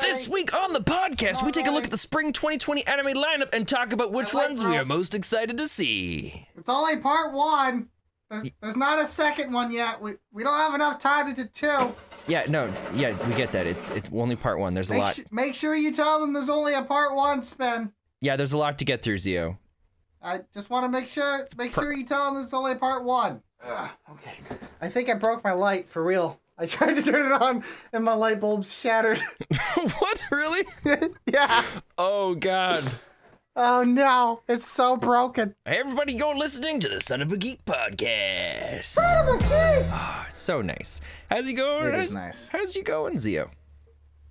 This week on the podcast, we take a look at the spring 2020 anime lineup and talk about which ones we are most excited to see. It's only part one. There's not a second one yet. We don't have enough time to do two. Yeah, we get that. It's only part one. There's a lot. Make sure you tell them there's only a part one, Spen. Yeah, there's a lot to get through, Zio. I just want to make sure you tell them there's only part one. Okay. I think I broke my light for real. I tried to turn it on and my light bulb shattered. What? Really? Yeah. Oh, God. Oh, no. It's so broken. Hey, everybody, you're listening to the Sunovageek podcast. Son of a kid! Oh, it's so nice. How's it going? It is nice. How's you going, Zio?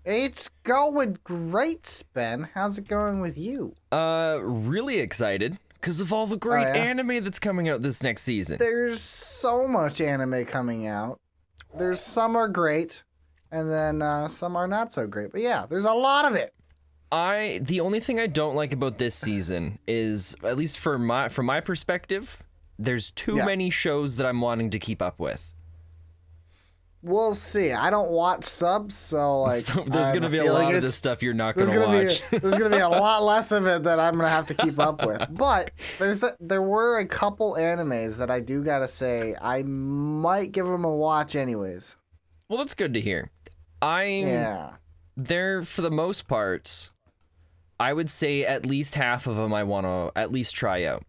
It's going great, Spen. How's it going with you? Really excited because of all the great anime that's coming out this next season. There's so much anime coming out. There's some are great, and then some are not so great. But yeah, there's a lot of it. The only thing I don't like about this season is, at least from my perspective, there's too many shows that I'm wanting to keep up with. We'll see. I don't watch subs, so there's gonna be a lot of this stuff you're not gonna watch. There's gonna be a lot less of it that I'm gonna have to keep up with. But there were a couple animes that I do gotta say I might give them a watch anyways. Well, that's good to hear. They're, for the most part, I would say at least half of them I want to at least try out.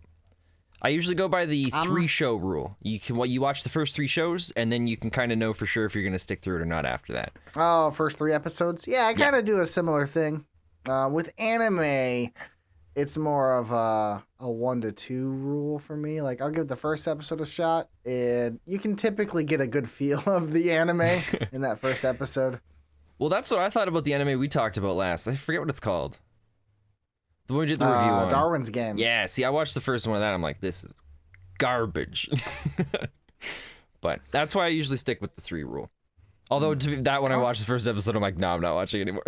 I usually go by the 3-show rule. You watch the first 3 shows, and then you can kind of know for sure if you're going to stick through it or not after that. Oh, first 3 episodes? Yeah, I kind of do a similar thing. With anime, it's more of a 1 to 2 rule for me. Like, I'll give the first episode a shot, and you can typically get a good feel of the anime in that first episode. Well, that's what I thought about the anime we talked about last. I forget what it's called. The one we did the review on. Darwin's Game. Yeah, see, I watched the first one of that. I'm like, this is garbage. But that's why I usually stick with the 3 rule. Although, when I watched the first episode, I'm like, no, I'm not watching anymore.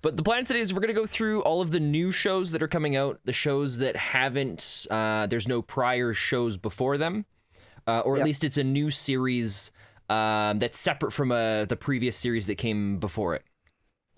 But the plan today is we're going to go through all of the new shows that are coming out, the shows that haven't, there's no prior shows before them, or at least it's a new series that's separate from the previous series that came before it.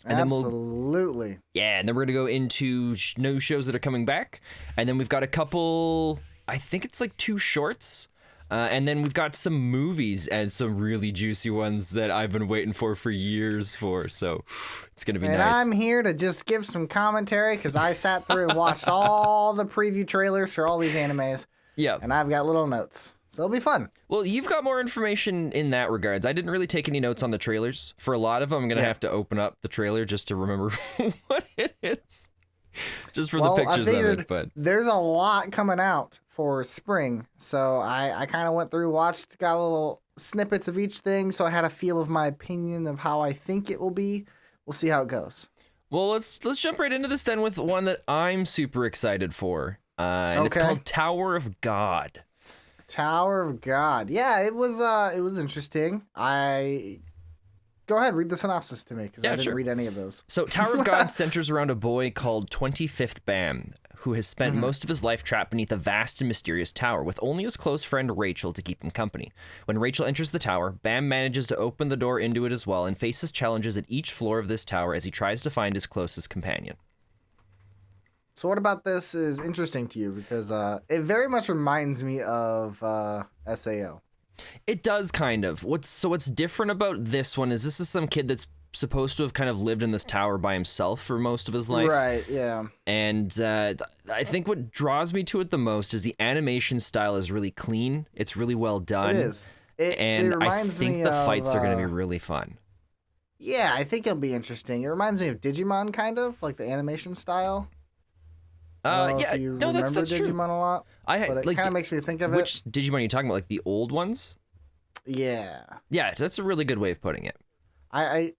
And Absolutely. And then we're going to go into new shows that are coming back. And then we've got a couple, I think it's like 2 shorts. And then we've got some movies and some really juicy ones that I've been waiting for years for. So it's going to be nice. And I'm here to just give some commentary because I sat through and watched all the preview trailers for all these animes. Yeah. And I've got little notes. So it'll be fun. Well, you've got more information in that regards. I didn't really take any notes on the trailers. For a lot of them, I'm going to have to open up the trailer just to remember what it is. Just for the pictures of it. But there's a lot coming out for spring. So I kind of went through, got a little snippets of each thing. So I had a feel of my opinion of how I think it will be. We'll see how it goes. Well, let's jump right into this then with one that I'm super excited for. And it's called Tower of God. Tower of God. Yeah, it was interesting. Go ahead, read the synopsis to me, because I didn't read any of those. So Tower of God centers around a boy called 25th Bam, who has spent most of his life trapped beneath a vast and mysterious tower, with only his close friend Rachel to keep him company. When Rachel enters the tower, Bam manages to open the door into it as well, and faces challenges at each floor of this tower as he tries to find his closest companion. So what about this is interesting to you? Because it very much reminds me of SAO. It does kind of. What's different about this one is this is some kid that's supposed to have kind of lived in this tower by himself for most of his life. Right, yeah. And I think what draws me to it the most is the animation style is really clean. It's really well done. It is. I think the fights are going to be really fun. Yeah, I think it'll be interesting. It reminds me of Digimon, kind of, like the animation style. That's Digimon true. A lot. But it kind of makes me think of Which Digimon are you talking about? Like the old ones? Yeah. Yeah, that's a really good way of putting it. I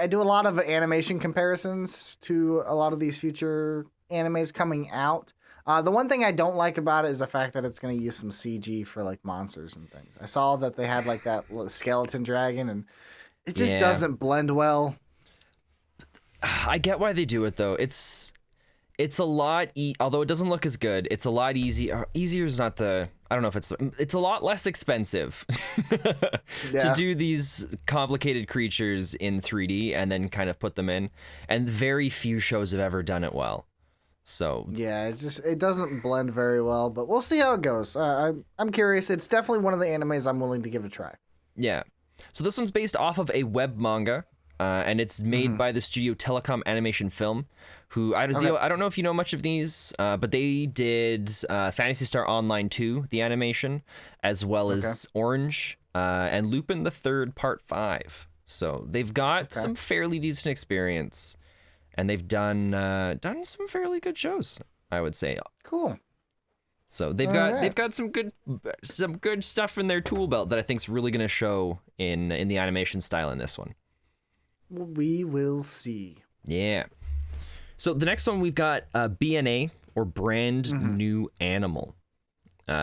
do a lot of animation comparisons to a lot of these future animes coming out. The one thing I don't like about it is the fact that it's going to use some CG for like monsters and things. I saw that they had like that skeleton dragon, and it just doesn't blend well. I get why they do it though. It's a lot, although it doesn't look as good, it's a lot easier. Easier is not the, I don't know if it's a lot less expensive to do these complicated creatures in 3D and then kind of put them in, and very few shows have ever done it well. So yeah, it doesn't blend very well, but we'll see how it goes. I'm curious. It's definitely one of the animes I'm willing to give a try. Yeah. So this one's based off of a web manga, and it's made by the studio Telecom Animation Film, who, Zio, I don't know if you know much of these, but they did Phantasy Star Online 2, the animation, as well as Orange, and Lupin the Third Part 5. So they've got some fairly decent experience, and they've done some fairly good shows, I would say. Cool. So they've got some good stuff in their tool belt that I think is really going to show in the animation style in this one. We will see. Yeah. So the next one we've got BNA, or Brand New Animal.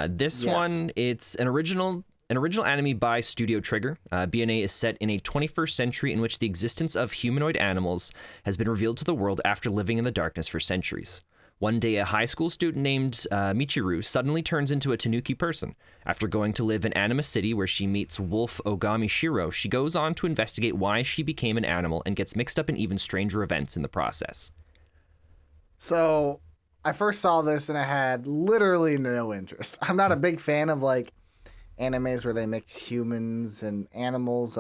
This one, it's an original anime by Studio Trigger. BNA is set in a 21st century in which the existence of humanoid animals has been revealed to the world after living in the darkness for centuries. One day, a high school student named Michiru suddenly turns into a Tanuki person. After going to live in Anima City, where she meets Wolf Ogami Shiro, she goes on to investigate why she became an animal and gets mixed up in even stranger events in the process. So, I first saw this and I had literally no interest. I'm not a big fan of like animes where they mix humans and animals.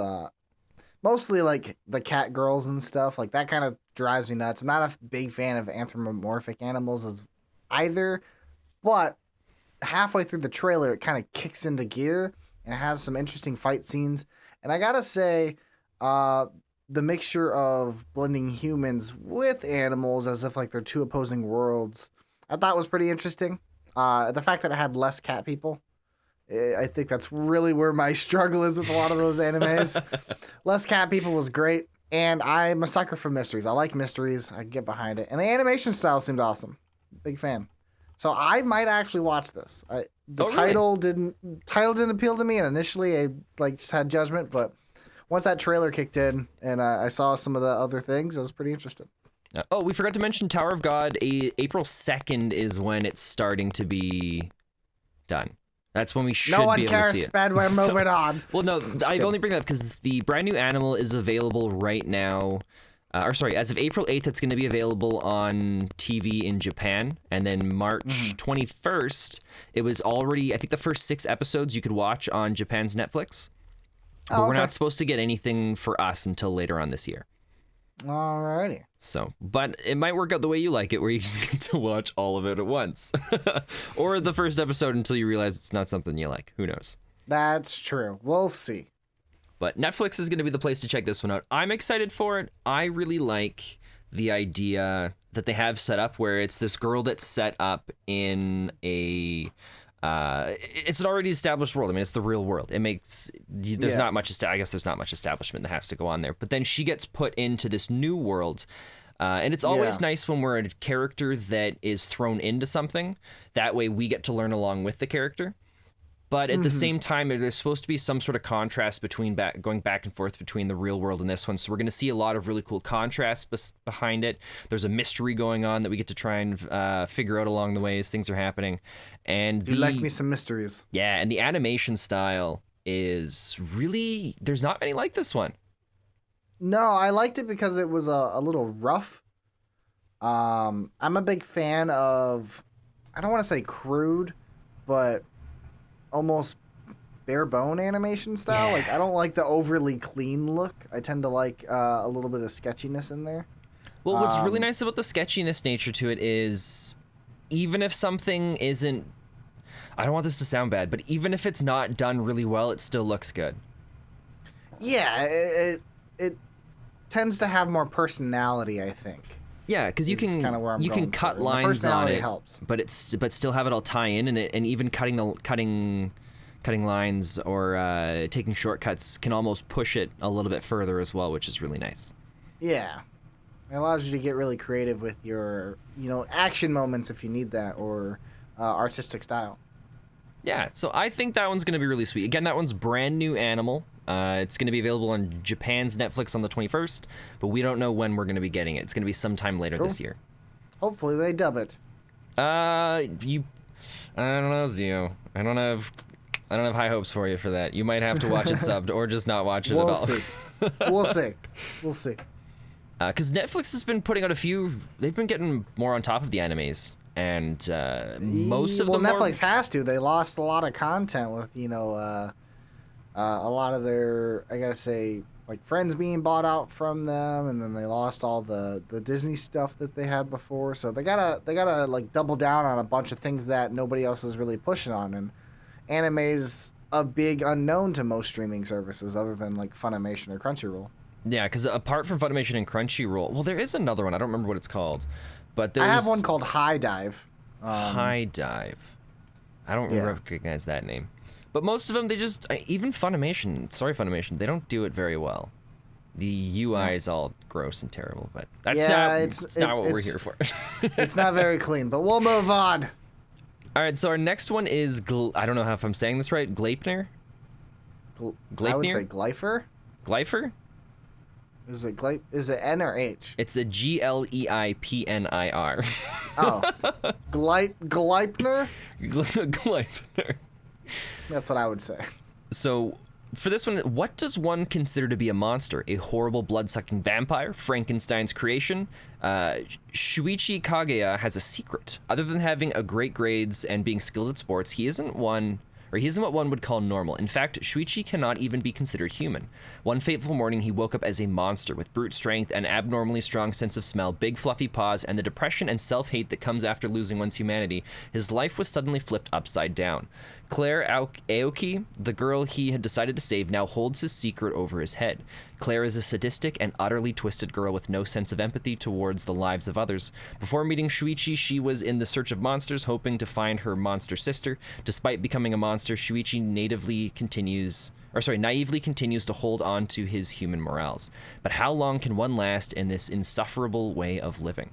Mostly like the cat girls and stuff. Like that kind of drives me nuts. I'm not a big fan of anthropomorphic animals as either, but halfway through the trailer, it kind of kicks into gear and it has some interesting fight scenes. And I gotta say, the mixture of blending humans with animals as if like they're two opposing worlds, I thought was pretty interesting. The fact that it had less cat people, I think that's really where my struggle is with a lot of those animes. Less cat people was great, and I'm a sucker for mysteries. I like mysteries. I can get behind it, and the animation style seemed awesome. Big fan. So I might actually watch this. The title didn't appeal to me, and initially I just had judgment, but once that trailer kicked in and I saw some of the other things, I was pretty interested. We forgot to mention Tower of God. April 2nd is when it's starting to be done. That's when we should be able to see it. No one cares, Sped. We're moving on. Well, no, I only bring that up because the Brand New Animal is available right now. As of April 8th, it's going to be available on TV in Japan. And then March 21st, it was already, I think the first 6 episodes you could watch on Japan's Netflix. But we're not supposed to get anything for us until later on this year. Alrighty. So, but it might work out the way you like it, where you just get to watch all of it at once. Or the first episode until you realize it's not something you like. Who knows? That's true. We'll see. But Netflix is going to be the place to check this one out. I'm excited for it. I really like the idea that they have set up where it's this girl that's set up in a... it's an already established world. I mean, it's the real world. It makes there's not much. I guess there's not much establishment that has to go on there. But then she gets put into this new world, and it's always nice when we're a character that is thrown into something. That way, we get to learn along with the character. But at the same time, there's supposed to be some sort of contrast between going back and forth between the real world and this one. So we're going to see a lot of really cool contrast behind it. There's a mystery going on that we get to try and figure out along the way as things are happening. And you like me some mysteries. Yeah, and the animation style is really... There's not many like this one. No, I liked it because it was a little rough. I'm a big fan of... I don't want to say crude, but... almost bare bone animation style. Like I don't like the overly clean look. I tend to like a little bit of sketchiness in there. Well, what's really nice about the sketchiness nature to it is even if something isn't, I don't want this to sound bad, but even if it's not done really well, it still looks good. Yeah, it tends to have more personality, I think. Yeah, because you can cut lines on it, helps. but still have it all tie in, and even cutting lines or taking shortcuts can almost push it a little bit further as well, which is really nice. Yeah, it allows you to get really creative with your action moments if you need that, or artistic style. Yeah, so I think that one's going to be really sweet. Again, that one's Brand New Animal. It's going to be available on Japan's Netflix on the 21st, but we don't know when we're going to be getting it. It's going to be sometime later this year. Hopefully they dub it. I don't know, Zio. I don't have high hopes for you for that. You might have to watch it subbed or just not watch it at all. We'll see. We'll see. We'll see. Because Netflix has been putting out a few. They've been getting more on top of the animes, and most of them. Well, Netflix has to. They lost a lot of content with a lot of their, I gotta say, like Friends being bought out from them, and then they lost all the Disney stuff that they had before. So they gotta like double down on a bunch of things that nobody else is really pushing on. And anime's a big unknown to most streaming services other than like Funimation or Crunchyroll. Yeah, because apart from Funimation and Crunchyroll, well, there is another one. I don't remember what it's called, but there's. I have one called High Dive. High Dive. I don't recognize that name. But most of them, they just even Funimation. Sorry, Funimation. They don't do it very well. The UI is all gross and terrible, but that's not what we're here for. It's not very clean, but we'll move on. All right, so our next one is I don't know if I'm saying this right. Gleipnir. I would say Gleifer. Gleifer. Is it N or H? It's a Gleipnir. Oh, Gleipnir. Gleipnir. That's what I would say. So, for this one, what does one consider to be a monster? A horrible blood-sucking vampire? Frankenstein's creation? Shuichi Kaguya has a secret. Other than having great grades and being skilled at sports, he isn't what one would call normal. In fact, Shuichi cannot even be considered human. One fateful morning, he woke up as a monster with brute strength, an abnormally strong sense of smell, big fluffy paws, and the depression and self-hate that comes after losing one's humanity. His life was suddenly flipped upside down. Claire Aoki, the girl he had decided to save, now holds his secret over his head. Claire is a sadistic and utterly twisted girl with no sense of empathy towards the lives of others. Before meeting Shuichi, she was in the search of monsters, hoping to find her monster sister. Despite becoming a monster, Shuichi naively continues to hold on to his human morals. But how long can one last in this insufferable way of living?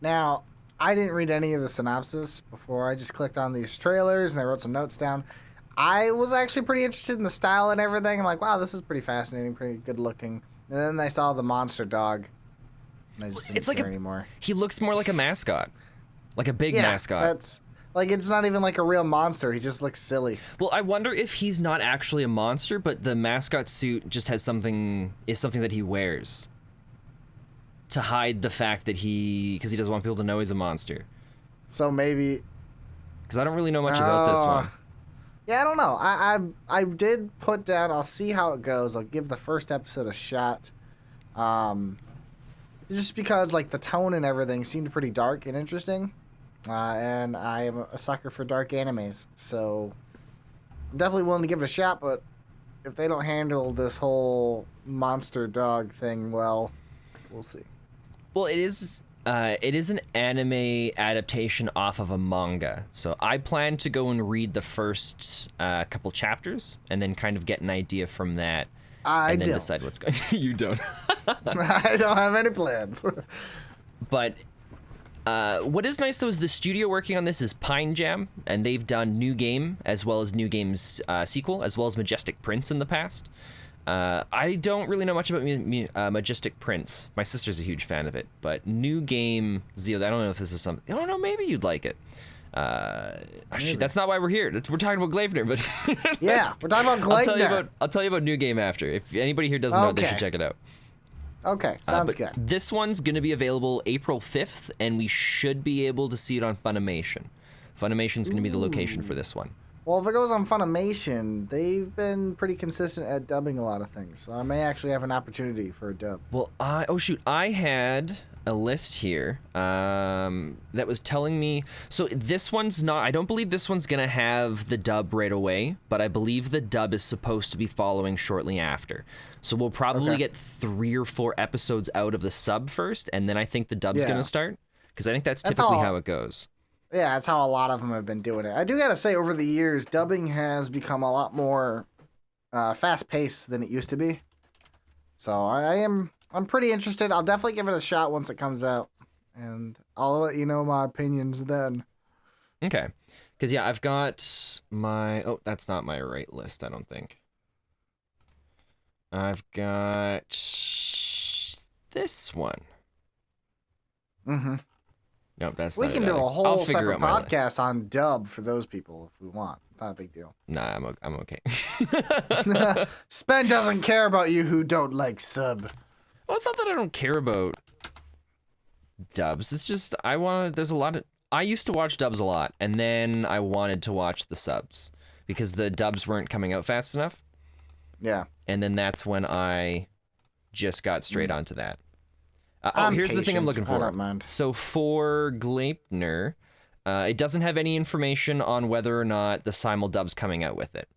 Now, I didn't read any of the synopsis before. I just clicked on these trailers and I wrote some notes down. I was actually pretty interested in the style and everything. I'm like, wow, this is pretty fascinating, pretty good looking. And then I saw the monster dog. And I just didn't care anymore. He looks more like a mascot. Like a big mascot. That's like, it's not even like a real monster. He just looks silly. Well, I wonder if he's not actually a monster, but the mascot suit just has something that he wears to hide the fact that because he doesn't want people to know he's a monster. So maybe. Because I don't really know much about this one. Yeah, I don't know. I did put down. I'll see how it goes. I'll give the first episode a shot. Just because like the tone and everything seemed pretty dark and interesting, and I am a sucker for dark animes, so I'm definitely willing to give it a shot. But if they don't handle this whole monster dog thing well, we'll see. Well, it is an anime adaptation off of a manga. So I plan to go and read the first couple chapters and then kind of get an idea from that. And then decide what's going on. You don't. I don't have any plans. But what is nice, though, is the studio working on this is Pine Jam, and they've done New Game, as well as New Game's sequel, as well as Majestic Prince in the past. I don't really know much about Majestic Prince. My sister's a huge fan of it, but New Game, Zio, I don't know if this is something. I don't know, maybe you'd like it. Shit, that's not why we're here. We're talking about Gleipnir, but yeah, we're talking about Gleipnir. I'll tell you about New Game after. If anybody here doesn't know, they should check it out. Okay, sounds good. This one's going to be available April 5th, and we should be able to see it on Funimation. Funimation's going to be the location for this one. Well, if it goes on Funimation, they've been pretty consistent at dubbing a lot of things, so I may actually have an opportunity for a dub. Well, I had a list here that was telling me. So this one's not. I don't believe this one's gonna have the dub right away, but I believe the dub is supposed to be following shortly after. So we'll probably get 3 or 4 episodes out of the sub first, and then I think the dub's gonna start, because I think that's typically how it goes. Yeah, that's how a lot of them have been doing it. I do gotta say, over the years, dubbing has become a lot more fast-paced than it used to be. So I'm pretty interested. I'll definitely give it a shot once it comes out, and I'll let you know my opinions then. Okay, because yeah, I've got my. Oh, that's not my right list. I don't think. I've got this one. Mm-hmm. Nope, that's We not can it do a either. I'll whole figure separate out my life. podcast on dub for those people if we want. It's not a big deal. Nah, I'm okay. Spen doesn't care about you who don't like sub. Well, it's not that I don't care about dubs. It's just there's a lot of... I used to watch dubs a lot, and then I wanted to watch the subs because the dubs weren't coming out fast enough. Yeah. And then that's when I just got straight onto that. Here's the thing I'm looking I for. don't mind. So for Gleipnir, it doesn't have any information on whether or not the simul dub's coming out with it.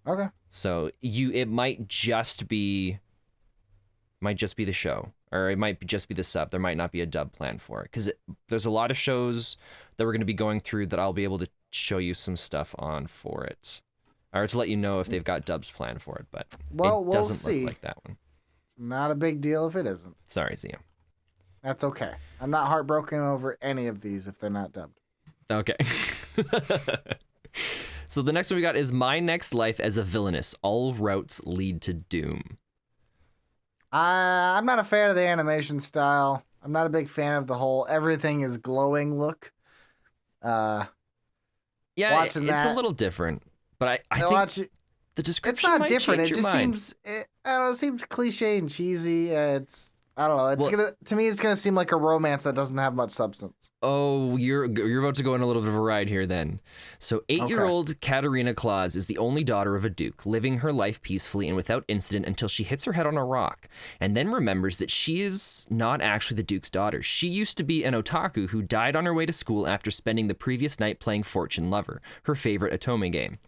Okay. So it might just be the show, or it might just be the sub. There might not be a dub plan for it because there's a lot of shows that we're going to be going through that I'll be able to show you some stuff on for it, or to let you know if they've got dubs planned for it. But it doesn't look like that one. Not a big deal if it isn't. Sorry, Zia. That's okay. I'm not heartbroken over any of these if they're not dubbed. Okay. So the next one we got is My Next Life as a Villainess. All routes lead to doom. I'm not a fan of the animation style. I'm not a big fan of the whole everything is glowing look. Yeah, it's a little different, but I think the description it's not might different. change It your just mind. seems I don't know, it seems cliche and cheesy. I don't know. To me it's gonna seem like a romance that doesn't have much substance. Oh, you're about to go on a little bit of a ride here then. So 8-year-old Katerina Claus is the only daughter of a duke, living her life peacefully and without incident until she hits her head on a rock, and then remembers that she is not actually the duke's daughter. She used to be an otaku who died on her way to school after spending the previous night playing Fortune Lover, her favorite otome game.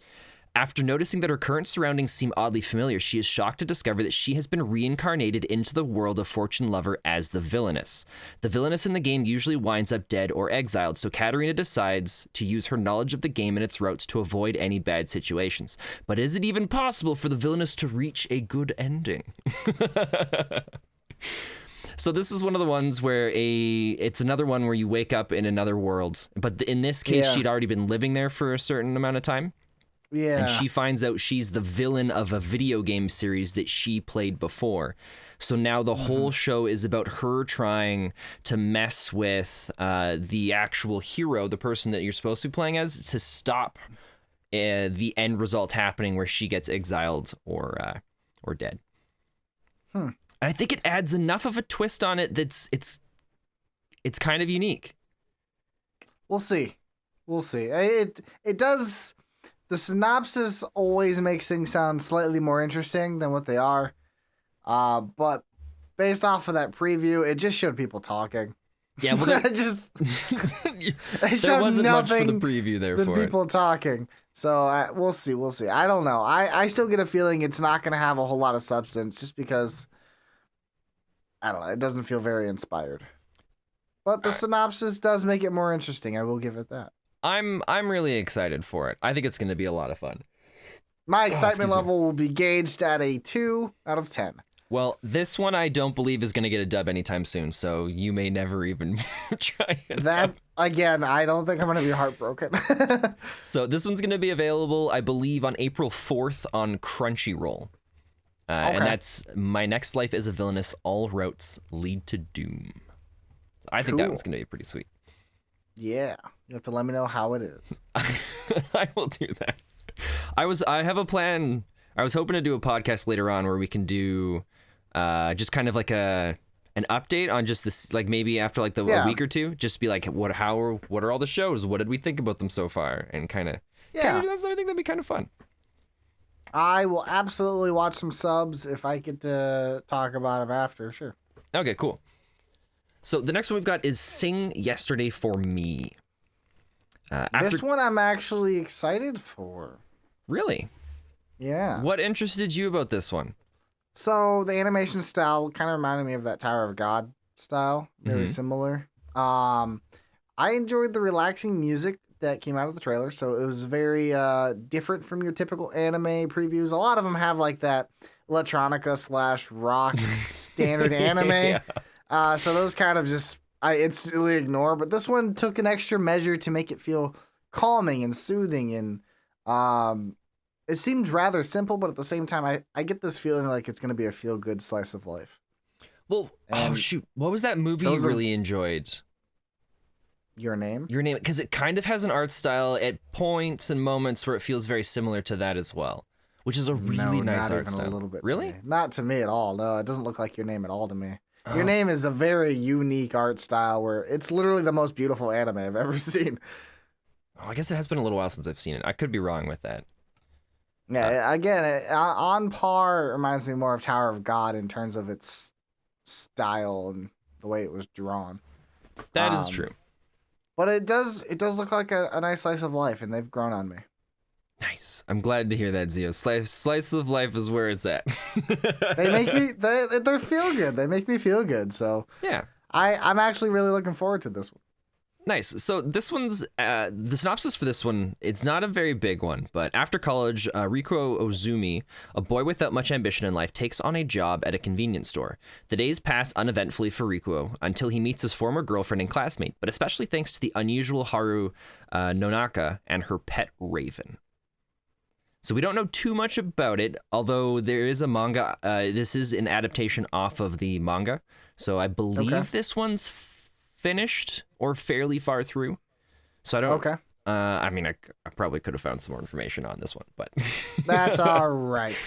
After noticing that her current surroundings seem oddly familiar, she is shocked to discover that she has been reincarnated into the world of Fortune Lover as the villainess. The villainess in the game usually winds up dead or exiled, so Katerina decides to use her knowledge of the game and its routes to avoid any bad situations. But is it even possible for the villainess to reach a good ending? So this is one of the ones where it's another one where you wake up in another world, but in this case, she'd already been living there for a certain amount of time. Yeah. And she finds out she's the villain of a video game series that she played before. So now the whole show is about her trying to mess with the actual hero, the person that you're supposed to be playing as, to stop the end result happening where she gets exiled or dead. I think it adds enough of a twist on it that's it's kind of unique. We'll see. It does. The synopsis always makes things sound slightly more interesting than what they are. But based off of that preview, it just showed people talking. Yeah, well, it there wasn't much for the nothing preview there than for people talking. So we'll see. I don't know. I still get a feeling it's not going to have a whole lot of substance just because, I don't know, it doesn't feel very inspired. But the synopsis does make it more interesting. I will give it that. I'm really excited for it. I think it's going to be a lot of fun. My excitement level will be gauged at a 2 out of 10. Well, this one I don't believe is going to get a dub anytime soon, so you may never even try it. Again, I don't think I'm going to be heartbroken. So this one's going to be available, I believe, on April 4th on Crunchyroll. And that's My Next Life as a Villainess, All Routes Lead to Doom. I think that one's going to be pretty sweet. Yeah, you have to let me know how it is. I will do that. I have a plan. I was hoping to do a podcast later on where we can do just kind of like an update on just this, like maybe after like a week or two, just be like, what are all the shows? What did we think about them so far? And kind of do that. I think that'd be kind of fun. I will absolutely watch some subs if I get to talk about them after. Sure. Okay, cool. So the next one we've got is Sing Yesterday for Me. This one I'm actually excited for. Really? Yeah. What interested you about this one? So the animation style kind of reminded me of that Tower of God style. Very similar. I enjoyed the relaxing music that came out of the trailer. So it was very different from your typical anime previews. A lot of them have like that electronica / rock standard anime. Yeah. So those kind of just I instantly ignore, but this one took an extra measure to make it feel calming and soothing, and it seems rather simple, but at the same time, I get this feeling like it's going to be a feel-good slice of life. Well, oh shoot, what was that movie you really enjoyed? Your Name? Your Name, because it kind of has an art style at points and moments where it feels very similar to that as well, which is a really nice not art even style. A little bit. Really? Not to me at all. No, it doesn't look like Your Name at all to me. Oh. Your Name is a very unique art style where it's literally the most beautiful anime I've ever seen. Oh, I guess it has been a little while since I've seen it. I could be wrong with that. Yeah, again, on par, it reminds me more of Tower of God in terms of its style and the way it was drawn. That is true. But it does look like a nice slice of life, and they've grown on me. Nice. I'm glad to hear that, Zio. Slice of life is where it's at. They make me they feel good. They make me feel good. So yeah, I'm actually really looking forward to this one. Nice. So this one's the synopsis for this one. It's not a very big one, but after college, Rikuo Ozumi, a boy without much ambition in life, takes on a job at a convenience store. The days pass uneventfully for Rikuo until he meets his former girlfriend and classmate, but especially thanks to the unusual Haru Nonaka and her pet raven. So we don't know too much about it, although there is a manga. This is an adaptation off of the manga, so I believe this one's finished or fairly far through. So I don't. Okay. I mean, I probably could have found some more information on this one, but that's all right.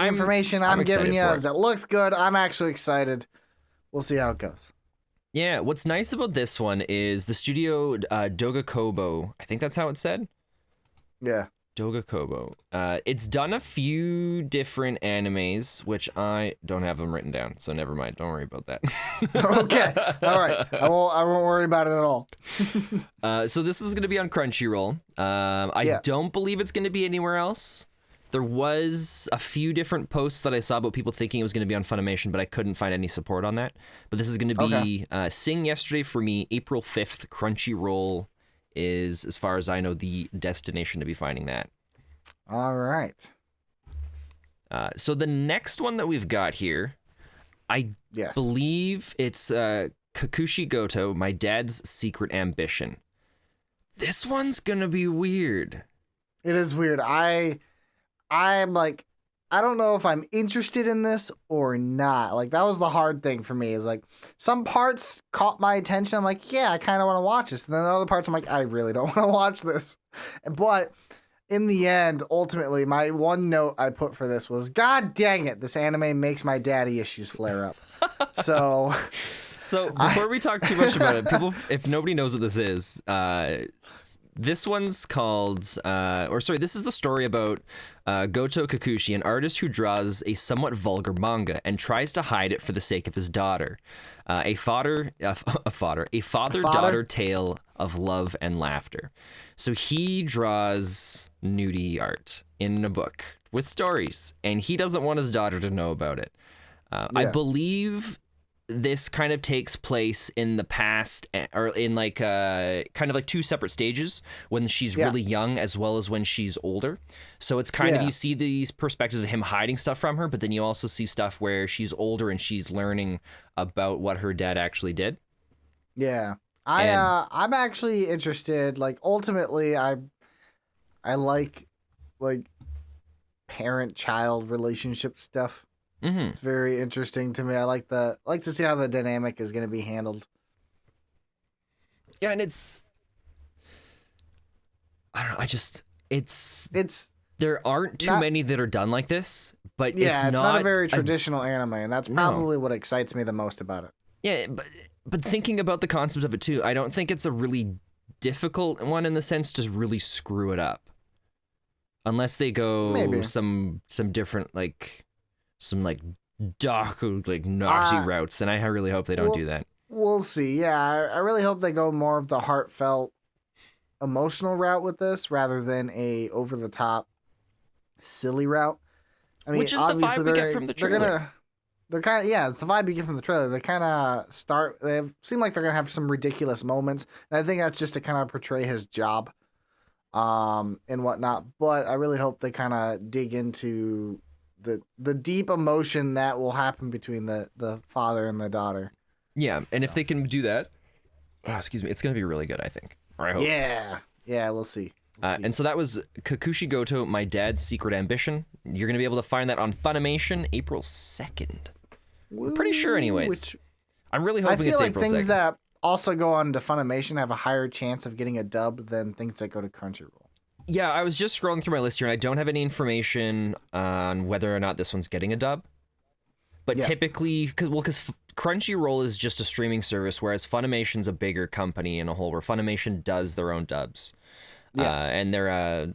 Information I'm giving you is it looks good. I'm actually excited. We'll see how it goes. Yeah, what's nice about this one is the studio Dogakobo. I think that's how it's said. Yeah. Dogakobo. It's done a few different animes, which I don't have them written down, so never mind. Don't worry about that. Okay. All right. I won't worry about it at all. So this is going to be on Crunchyroll. I don't believe it's going to be anywhere else. There was a few different posts that I saw about people thinking it was going to be on Funimation, but I couldn't find any support on that. But this is going to be Sing Yesterday for me, April 5th, Crunchyroll is, as far as I know, the destination to be finding that. All right. So the next one that we've got here, I believe it's Kakushi Goto, My Dad's Secret Ambition. This one's gonna be weird. It is weird. I'm like, I don't know if I'm interested in this or not. Like, that was the hard thing for me, is like some parts caught my attention. I'm like, yeah, I kind of want to watch this. And then other parts, I'm like, I really don't want to watch this. But in the end, ultimately, my one note I put for this was, God dang it, this anime makes my daddy issues flare up. So before we talk too much about it, people, if nobody knows what this is, this one's called, this is the story about Goto Kakushi, an artist who draws a somewhat vulgar manga and tries to hide it for the sake of his daughter. A father-daughter tale of love and laughter. So he draws nudie art in a book with stories, and he doesn't want his daughter to know about it. I believe this kind of takes place in the past, or in like kind of like two separate stages, when she's really young as well as when she's older. So it's kind of, you see these perspectives of him hiding stuff from her, but then you also see stuff where she's older and she's learning about what her dad actually did. Yeah. I'm actually interested. Like, ultimately, I like parent-child relationship stuff. Mm-hmm. It's very interesting to me. I like to see how the dynamic is going to be handled. Yeah, and it's, I don't know. It's there aren't too many that are done like this, but it's not a very traditional anime, and that's probably what excites me the most about it. Yeah, but thinking about the concept of it too, I don't think it's a really difficult one in the sense to really screw it up, unless they go some different some dark, naughty routes, and I really hope they don't do that. We'll see. Yeah, I really hope they go more of the heartfelt, emotional route with this, rather than a over-the-top, silly route. I mean, which is the vibe we get from the trailer. They're kind of, it's the vibe you get from the trailer. They kind of they seem like they're going to have some ridiculous moments, and I think that's just to kind of portray his job and whatnot, but I really hope they kind of dig into the deep emotion that will happen between the father and the daughter. Yeah, and if they can do that, it's going to be really good, I think. Or I hope. Yeah, we'll see. And so that was Kakushi Goto, My Dad's Secret Ambition. You're going to be able to find that on Funimation April 2nd. I'm pretty sure anyways. I'm really hoping it's April 2nd. Things that also go on to Funimation have a higher chance of getting a dub than things that go to Crunchyroll. Yeah, I was just scrolling through my list here, and I don't have any information on whether or not this one's getting a dub. But typically, because Crunchyroll is just a streaming service, whereas Funimation's a bigger company in a whole, where Funimation does their own dubs. And they're,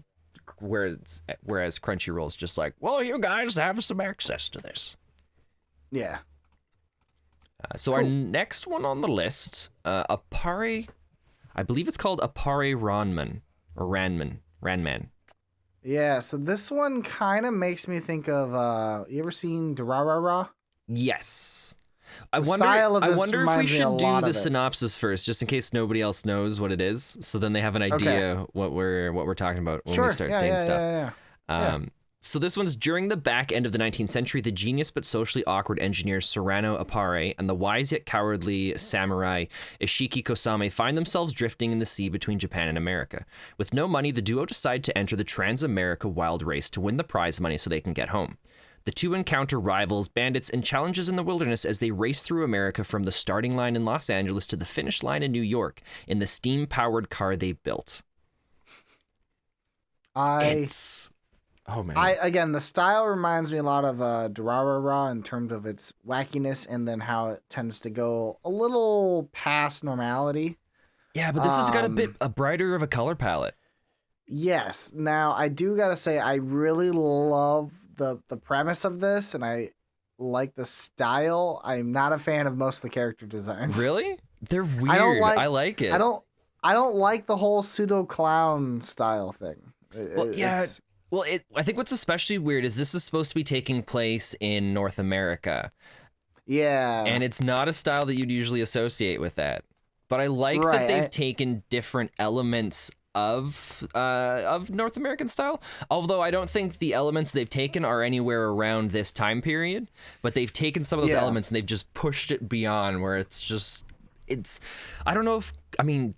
whereas Crunchyroll's just like, well, you guys have some access to this. Yeah. So our next one on the list, Appare, I believe it's called Appare Ranman, or Ranman. Yeah, so this one kind of makes me think of, you ever seen Durarara? Yes. I The wonder style of this if we reminds me a should do lot the of it. synopsis first, just in case nobody else knows what it is, so then they have an idea what we're talking about when we start saying stuff. So this one's during the back end of the 19th century, the genius but socially awkward engineers Serrano Appare and the wise yet cowardly samurai Ishiki Kosame find themselves drifting in the sea between Japan and America. With no money, the duo decide to enter the Trans-America Wild Race to win the prize money so they can get home. The two encounter rivals, bandits, and challenges in the wilderness as they race through America from the starting line in Los Angeles to the finish line in New York in the steam-powered car they built. Oh, man. Again, the style reminds me a lot of Durarara in terms of its wackiness and then how it tends to go a little past normality. Yeah, but this has got a brighter of a color palette. Yes. Now, I do got to say, I really love the premise of this, and I like the style. I'm not a fan of most of the character designs. Really? They're weird. I like it. I don't like the whole pseudo-clown style thing. Well, yeah. Well, I think what's especially weird is this is supposed to be taking place in North America. Yeah. And it's not a style that you'd usually associate with that. But I like that they've taken different elements of North American style. Although I don't think the elements they've taken are anywhere around this time period. But they've taken some of those elements and they've just pushed it beyond where it's just... I don't know if,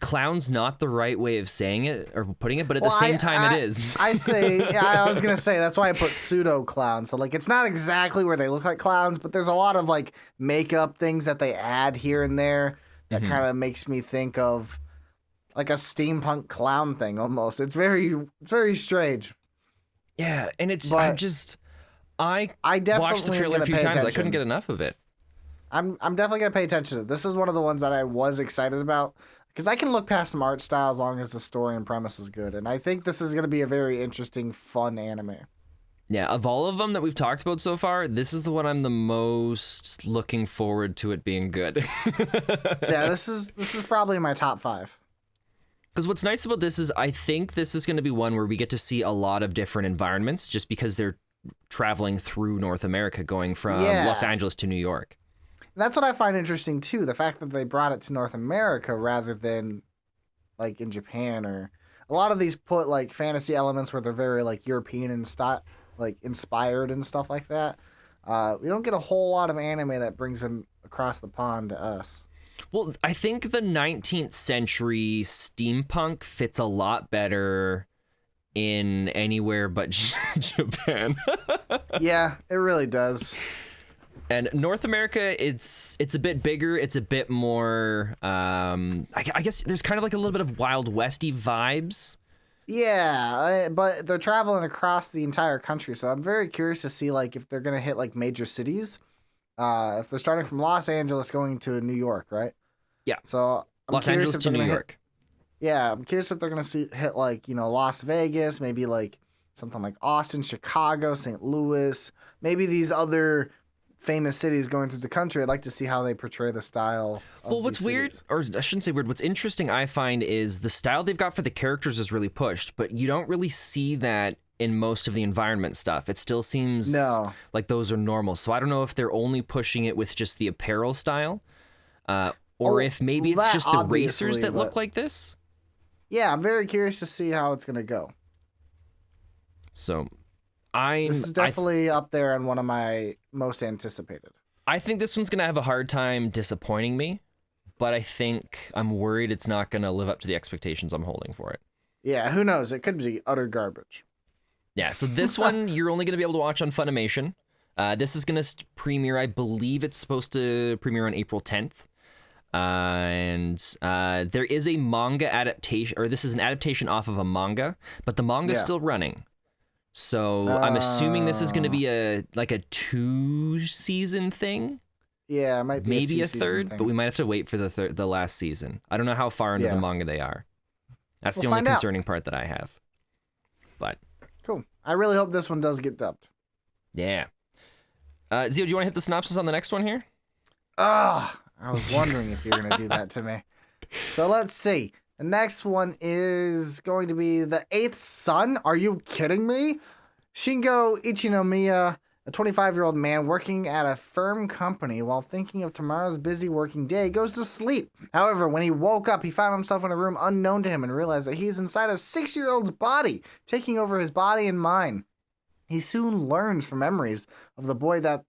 clown's not the right way of saying it or putting it, but at the same time it is. I was going to say, that's why I put pseudo clown. So like, it's not exactly where they look like clowns, but there's a lot of like makeup things that they add here and there that kind of makes me think of like a steampunk clown thing almost. It's very strange. Yeah. And I definitely watched the trailer a few times. I couldn't get enough of it. I'm definitely going to pay attention to it. This is one of the ones that I was excited about because I can look past some art style as long as the story and premise is good. And I think this is going to be a very interesting, fun anime. Yeah, of all of them that we've talked about so far, this is the one I'm the most looking forward to it being good. Yeah, this is probably my top 5. Because what's nice about this is I think this is going to be one where we get to see a lot of different environments just because they're traveling through North America, going from Los Angeles to New York. That's what I find interesting, too. The fact that they brought it to North America rather than, like, in Japan. Or a lot of these put, like, fantasy elements where they're very, like, European and like, inspired and stuff like that. We don't get a whole lot of anime that brings them across the pond to us. Well, I think the 19th century steampunk fits a lot better in anywhere but Japan. Yeah, it really does. And North America, it's a bit bigger. It's a bit more, I guess there's kind of like a little bit of Wild Westy vibes. Yeah, but they're traveling across the entire country. So I'm very curious to see like if they're going to hit like major cities. If they're starting from Los Angeles going to New York, right? Yeah. So Los Angeles to New York. I'm curious if they're going to hit like, Las Vegas, maybe like something like Austin, Chicago, St. Louis, maybe these other famous cities going through the country. I'd like to see how they portray the style of Well, what's weird, or I shouldn't say weird, what's interesting I find is the style they've got for the characters is really pushed, but you don't really see that in most of the environment stuff. It still seems like those are normal. So I don't know if they're only pushing it with just the apparel style, or if maybe it's just the racers that look like this. Yeah, I'm very curious to see how it's going to go. So this is definitely up there on one of my most anticipated. I think this one's going to have a hard time disappointing me, but I think I'm worried it's not going to live up to the expectations I'm holding for it. Yeah, who knows? It could be utter garbage. Yeah, so this one you're only going to be able to watch on Funimation. This is going to premiere, I believe it's supposed to premiere on April 10th. There is a manga adaptation, or this is an adaptation off of a manga, but the manga's still running. So I'm assuming this is going to be a 2-season thing. Yeah, it might be maybe a third, thing. but we might have to wait for the last season. I don't know how far into the manga they are. That's the only concerning part that I have. But cool. I really hope this one does get dubbed. Yeah. Zio, do you want to hit the synopsis on the next one here? I was wondering if you were going to do that to me. So let's see. The next one is going to be The Eighth Son. Are you kidding me? Shingo Ichinomiya, a 25-year-old man working at a firm company while thinking of tomorrow's busy working day, goes to sleep. However, when he woke up, he found himself in a room unknown to him and realized that he's inside a 6-year-old's body, taking over his body and mind. He soon learns from memories of the boy that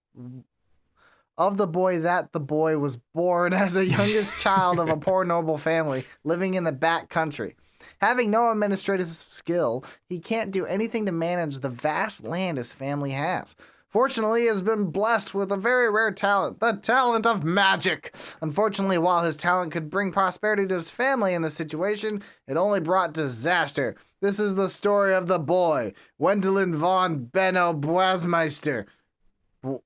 the boy was born as a youngest child of a poor noble family living in the back country. Having no administrative skill, he can't do anything to manage the vast land his family has. Fortunately, he has been blessed with a very rare talent, the talent of magic. Unfortunately, while his talent could bring prosperity to his family in this situation, it only brought disaster. This is the story of the boy, Wendelin von Benno Blasmeister.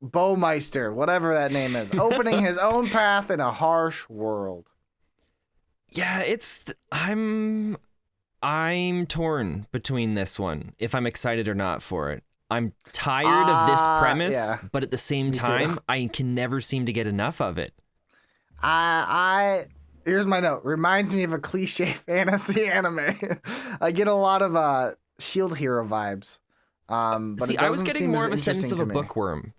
Bowmeister, whatever that name is, opening his own path in a harsh world. Yeah, I'm torn between this one, if I'm excited or not for it. I'm tired of this premise, but at the same time, I can never seem to get enough of it. Here's my note. Reminds me of a cliche fantasy anime. I get a lot of Shield Hero vibes. But see, I was getting more of a sense of a bookworm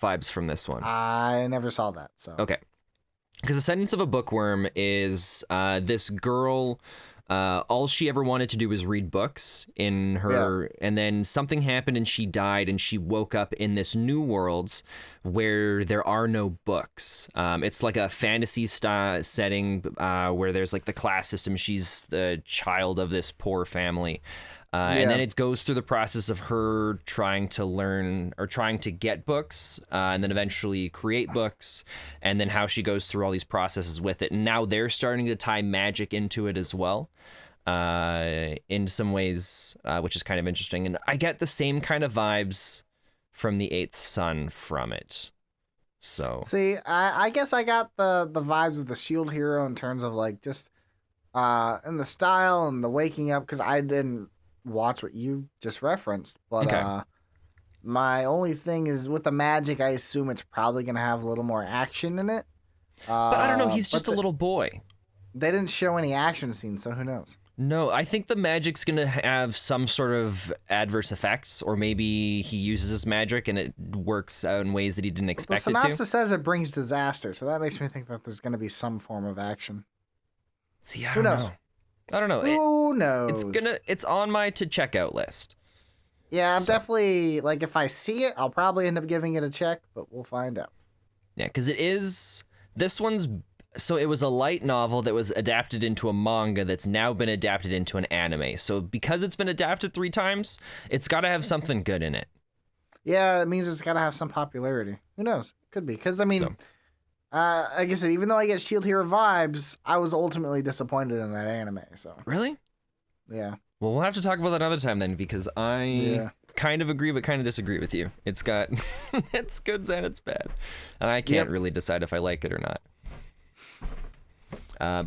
vibes from this one. I never saw that. So okay, because the sentence of a bookworm is this girl. All she ever wanted to do was read books in her, and then something happened and she died, and she woke up in this new world where there are no books. It's like a fantasy style setting where there's like the class system. She's the child of this poor family. And then it goes through the process of her trying to learn or trying to get books and then eventually create books, and then how she goes through all these processes with it. And now they're starting to tie magic into it as well in some ways, which is kind of interesting. And I get the same kind of vibes from The Eighth Son from it. So see, I guess I got the vibes of the Shield Hero in terms of like just in the style and the waking up, because I didn't watch what you just referenced, but my only thing is with the magic, I assume it's probably gonna have a little more action in it, but I don't know, he's just a little boy. They didn't show any action scenes, so who knows. No, I think the magic's gonna have some sort of adverse effects, or maybe he uses his magic and it works out in ways that he didn't expect it to. The synopsis says it brings disaster, so that makes me think that there's gonna be some form of action. See, I don't know. I don't know. Who knows? It's on my to check out list. Yeah, I'm definitely, like, if I see it, I'll probably end up giving it a check, but we'll find out. Yeah, because this one's, so it was a light novel that was adapted into a manga that's now been adapted into an anime. So because it's been adapted 3 times, it's got to have something good in it. Yeah, it means it's got to have some popularity. Who knows? Could be. Because, I mean, like I said, even though I get Shield Hero vibes, I was ultimately disappointed in that anime. So really? Yeah. Well, we'll have to talk about that another time then, because I kind of agree but kind of disagree with you. It's got it's good and it's bad, and I can't really decide if I like it or not.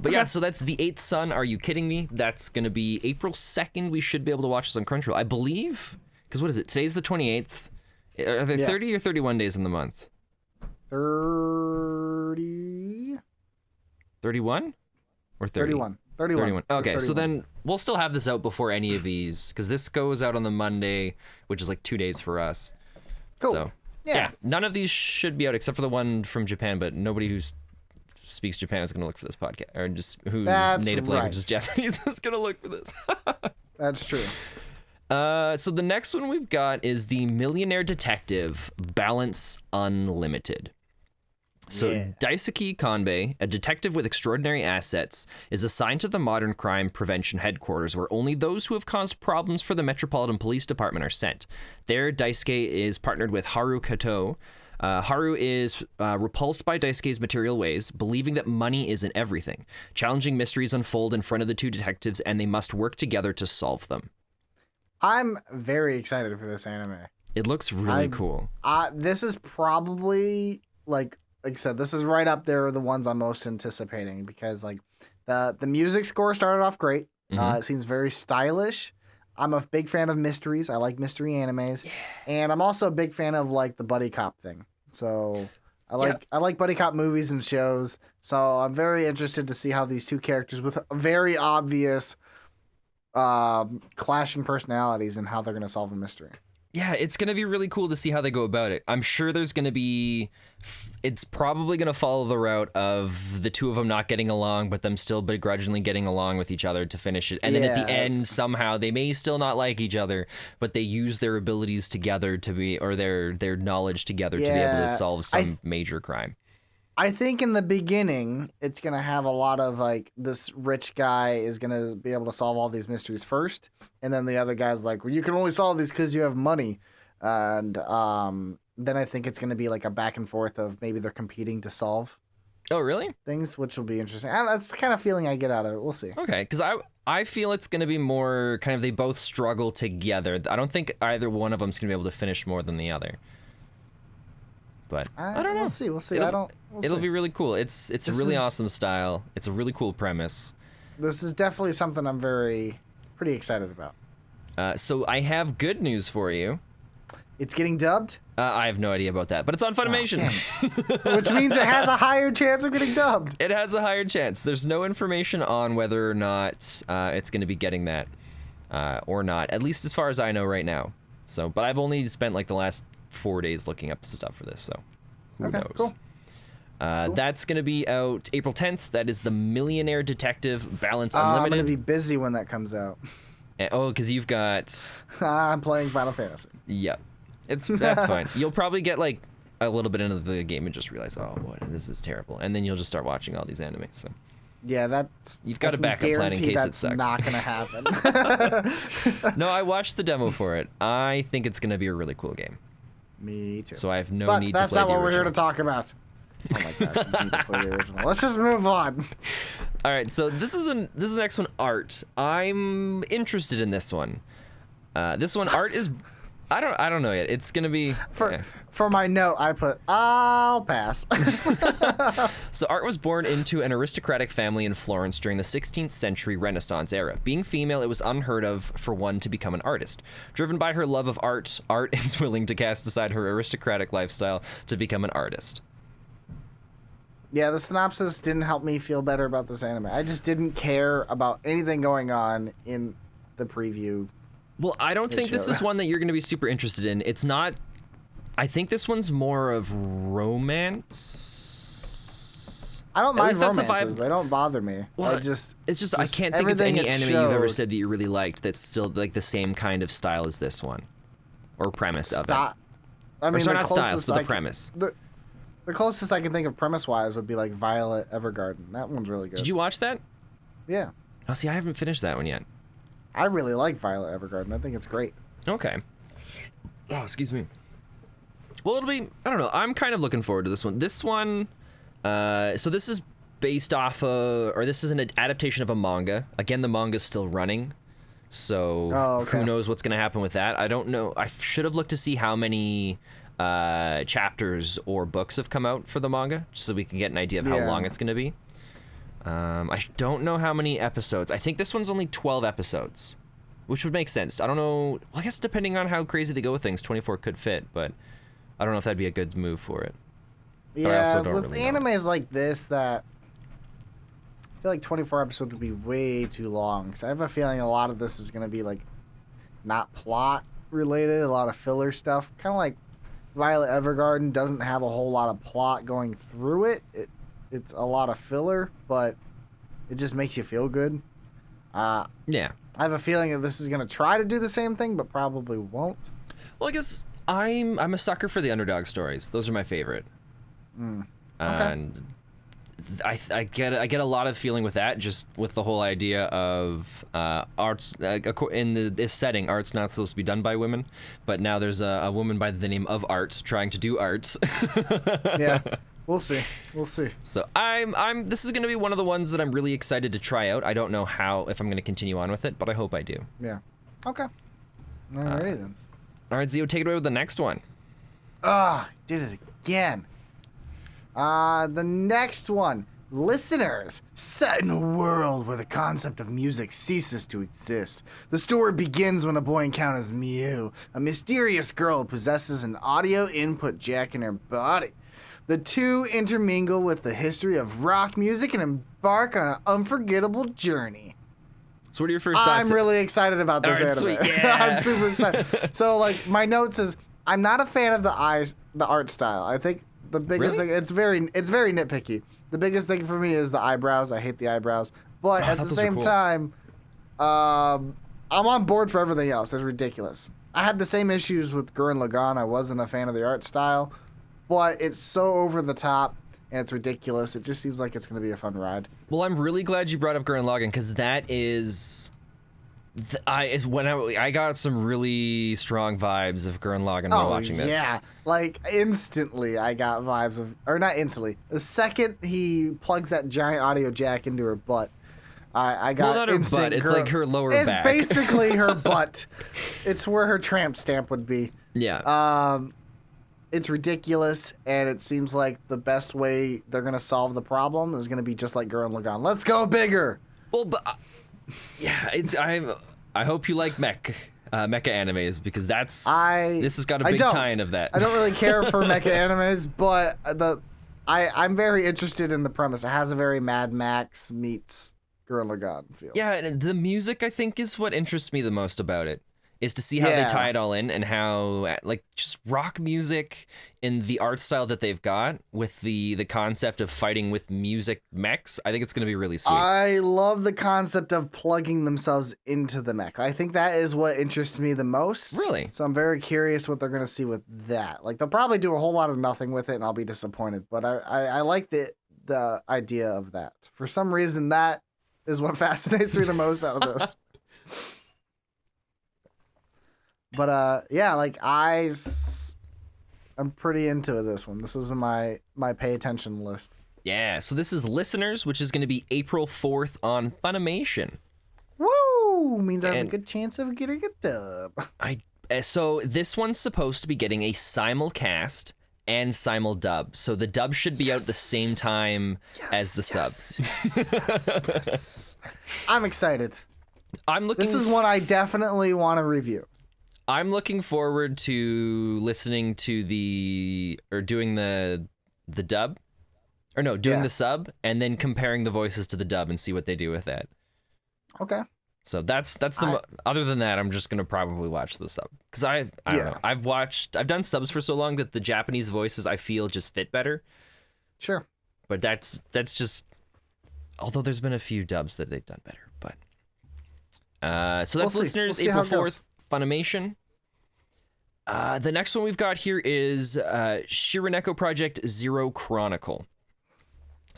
But yeah, so that's The Eighth Son. Are you kidding me? That's gonna be April 2nd. We should be able to watch this on Crunchyroll, I believe. Because what is it? Today's the 28th. Are there 30 or 31 days in the month? 30. 31 or 30? 31. Okay, 31. so then we'll still have this out before any of these, because this goes out on the Monday, which is like 2 days for us. Cool. So yeah, none of these should be out except for the one from Japan, but nobody who speaks Japan is going to look for this podcast, or just whose native language is Japanese is going to look for this. That's true. So the next one we've got is The Millionaire Detective Balance Unlimited. So Daisuke Kanbei, a detective with extraordinary assets, is assigned to the Modern Crime Prevention Headquarters, where only those who have caused problems for the Metropolitan Police Department are sent. There, Daisuke is partnered with Haru Kato, Haru is repulsed by Daisuke's material ways, believing that money isn't everything. Challenging mysteries unfold in front of the two detectives, and they must work together to solve them. I'm very excited for this anime. It looks really cool. This is probably like I said, this is right up there with the ones I'm most anticipating because like the music score started off great. It seems very stylish. I'm a big fan of mysteries. I like mystery animes, and I'm also a big fan of like the buddy cop thing. So I like buddy cop movies and shows. So I'm very interested to see how these two characters with very obvious clashing personalities and how they're gonna solve a mystery. Yeah, it's going to be really cool to see how they go about it. I'm sure there's going to be... It's probably going to follow the route of the two of them not getting along, but them still begrudgingly getting along with each other to finish it. And then at the end, somehow, they may still not like each other, but they use their abilities together to be... Or their knowledge together to be able to solve some major crime. I think in the beginning, it's going to have a lot of, like, this rich guy is going to be able to solve all these mysteries first. And then the other guy's like, well, you can only solve these because you have money. And then I think it's going to be, like, a back and forth of maybe they're competing to solve. Oh, really? Things, which will be interesting. That's the kind of feeling I get out of it. We'll see. Okay, because I feel it's going to be more kind of they both struggle together. I don't think either one of them's going to be able to finish more than the other. But I don't know. We'll see. It'll be really cool. It's a really awesome style. It's a really cool premise. This is definitely something I'm pretty excited about. So I have good news for you. It's getting dubbed? I have no idea about that, but it's on Funimation. So which means it has a higher chance of getting dubbed. It has a higher chance. There's no information on whether or not it's going to be getting that or not, at least as far as I know right now. So, but I've only spent like the last 4 days looking up stuff for this, so who knows? Cool. That's going to be out April 10th. That is the Millionaire Detective Balance Unlimited. I'm going to be busy when that comes out. Because you've got... I'm playing Final Fantasy. Yep. That's fine. You'll probably get like a little bit into the game and just realize, oh boy, this is terrible. And then you'll just start watching all these animes. So yeah, you've got a backup plan in case it sucks. Not gonna happen. No, I watched the demo for it. I think it's gonna be a really cool game. Me too. So I have no need to play the original. That's not what we're here to talk about. Oh my god, you need to play the original. Let's just move on. All right, so this is the next one, Art. I'm interested in this one. This one, Art is... I don't know yet. It's gonna be for my note. I put I'll pass. So Art was born into an aristocratic family in Florence during the 16th century Renaissance era. Being female, it was unheard of for one to become an artist. Driven by her love of art, Art is willing to cast aside her aristocratic lifestyle to become an artist. Yeah, the synopsis didn't help me feel better about this anime. I just didn't care about anything going on in the preview. Well, I don't think this is one that you're going to be super interested in. It's not... I think this one's more of romance. I don't mind romances. They don't bother me. Well, it's just I can't think of any anime you've ever said that you really liked that's still like the same kind of style as this one. Or premise of it. I mean, not style, so the premise. The closest I can think of premise-wise would be like Violet Evergarden. That one's really good. Did you watch that? Yeah. Oh, see, I haven't finished that one yet. I really like Violet Evergarden. I think it's great. Okay. Oh, excuse me. Well, it'll be... I don't know. I'm kind of looking forward to this one. This one... so this is based off of... Or this is an adaptation of a manga. Again, the manga's still running. So who knows what's going to happen with that. I don't know. I should have looked to see how many chapters or books have come out for the manga, just so we can get an idea of how long it's going to be. I don't know how many episodes. I think this one's only 12 episodes, which would make sense. I don't know. Well, I guess depending on how crazy they go with things, 24 could fit, but I don't know if that'd be a good move for it. Yeah, with animes like this, that I feel like 24 episodes would be way too long. Because I have a feeling a lot of this is going to be like not plot related, a lot of filler stuff. Kind of like Violet Evergarden doesn't have a whole lot of plot going through it. It's a lot of filler, but it just makes you feel good. Yeah. I have a feeling that this is going to try to do the same thing, but probably won't. Well, I guess I'm a sucker for the underdog stories. Those are my favorite. Okay. And I get a lot of feeling with that, just with the whole idea of arts in this setting. Art's not supposed to be done by women, but now there's a woman by the name of Art trying to do arts. Yeah, we'll see. So this is gonna be one of the ones that I'm really excited to try out. I don't know if I'm gonna continue on with it, but I hope I do. Yeah. Okay. Alrighty then. All right, Zio, take it away with the next one. Did it again. The next one. Listeners, set in a world where the concept of music ceases to exist. The story begins when a boy encounters Mew, a mysterious girl who possesses an audio input jack in her body. The two intermingle with the history of rock music and embark on an unforgettable journey. So what are your first thoughts? I'm really excited about this anime. Sweet, yeah. I'm super excited. So, like, my notes is, I'm not a fan of the art style. I think the biggest thing, it's very nitpicky. The biggest thing for me is the eyebrows. I hate the eyebrows. But at the same time, I'm on board for everything else. It's ridiculous. I had the same issues with Gurren Lagann. I wasn't a fan of the art style, but it's so over the top and it's ridiculous. It just seems like it's going to be a fun ride. Well, I'm really glad you brought up Gurren Lagann, because that is... I got some really strong vibes of Gurren Lagann while watching this. Yeah, like instantly I got vibes of, or not instantly. The second he plugs that giant audio jack into her butt, I got not her butt. It's like her lower back. It's basically her butt. It's where her tramp stamp would be. Yeah. It's ridiculous, and it seems like the best way they're gonna solve the problem is gonna be just like Gurren Lagann. Let's go bigger. Well, but. Yeah, I hope you like mecha animes, because this has got a big tie-in of that. I don't really care for mecha animes, but I'm very interested in the premise. It has a very Mad Max meets Gurren Lagann feel. Yeah, and the music, I think, is what interests me the most about it. Is to see how they tie it all in, and how, like, just rock music in the art style that they've got with the concept of fighting with music mechs. I think it's going to be really sweet. I love the concept of plugging themselves into the mech. I think that is what interests me the most. Really? So I'm very curious what they're going to see with that. Like, they'll probably do a whole lot of nothing with it, and I'll be disappointed. But I like the idea of that. For some reason, that is what fascinates me the most out of this. But yeah, like I'm pretty into this one. This is my pay attention list. Yeah, so this is Listeners, which is going to be April 4th on Funimation. Woo! Means there's a good chance of getting a dub. So this one's supposed to be getting a simulcast and simuldub. So the dub should be out at the same time as the sub. Yes. I'm excited. This is one I definitely want to review. I'm looking forward to listening to doing the dub, or no, doing the sub, and then comparing the voices to the dub and see what they do with that. Okay. So that's other than that, I'm just gonna probably watch the sub, because I don't know. I've done subs for so long that the Japanese voices I feel just fit better. Sure. But that's just, although there's been a few dubs that they've done better, but so that's Listeners, April 4th. Funimation. The next one we've got here is Shireneko Project Zero Chronicle.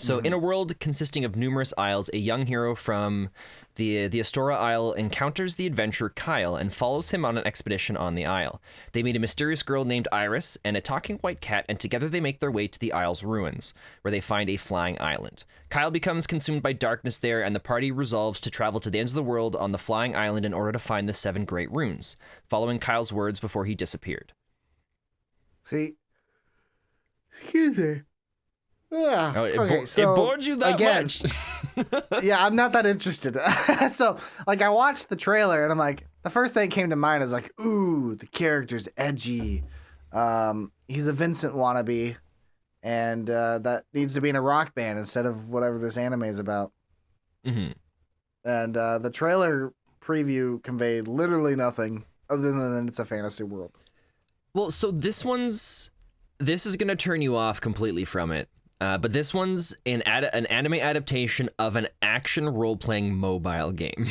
So in a world consisting of numerous isles, a young hero from the Astora Isle encounters the adventurer Kyle and follows him on an expedition on the isle. They meet a mysterious girl named Iris and a talking white cat, and together they make their way to the isle's ruins, where they find a flying island. Kyle becomes consumed by darkness there, and the party resolves to travel to the ends of the world on the flying island in order to find the 7 great runes, following Kyle's words before he disappeared. See? Excuse me. Yeah. Oh, it bored you that much. Yeah, I'm not that interested. So, like, I watched the trailer and I'm like, the first thing that came to mind is like, ooh, the character's edgy. He's a Vincent wannabe, and that needs to be in a rock band instead of whatever this anime is about. Mm-hmm. And the trailer preview conveyed literally nothing other than it's a fantasy world. Well, so this is going to turn you off completely from it. But this one's an anime adaptation of an action role-playing mobile game.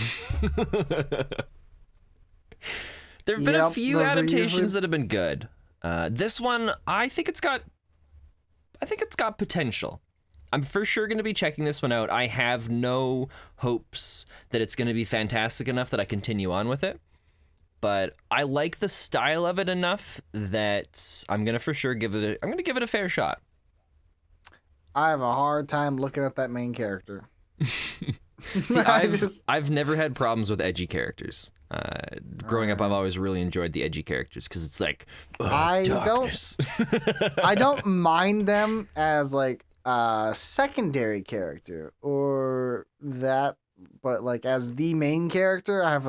There have been a few adaptations that have been good. This one, I think it's got potential. I'm for sure going to be checking this one out. I have no hopes that it's going to be fantastic enough that I continue on with it. But I like the style of it enough that I'm going to for sure give it a fair shot. I have a hard time looking at that main character. See, I've never had problems with edgy characters. Growing up, I've always really enjoyed the edgy characters because it's like, I don't mind them as like a secondary character or that, but like as the main character, I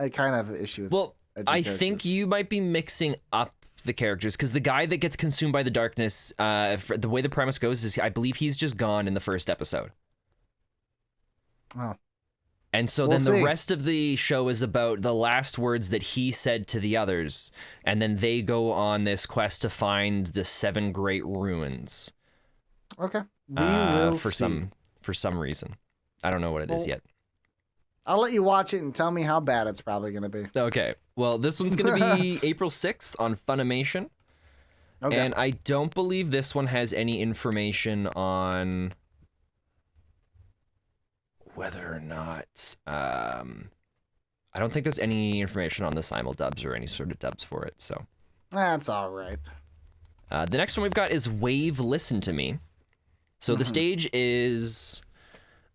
kind of have an issue with. Well, edgy I characters. think you might be mixing up the characters because the guy that gets consumed by the darkness, the way the premise goes is I believe he's just gone in the first episode. Oh. And so then the rest of the show is about the last words that he said to the others, and then they go on this quest to find the 7 great ruins. Okay. We will for see. for some reason. I don't know what it is yet. I'll let you watch it and tell me how bad it's probably going to be. Okay. Well, this one's going to be April 6th on Funimation. Okay. And I don't believe this one has any information on whether or not I don't think there's any information on the simuldubs or any sort of dubs for it, so that's all right. The next one we've got is Wave Listen to Me. So the stage is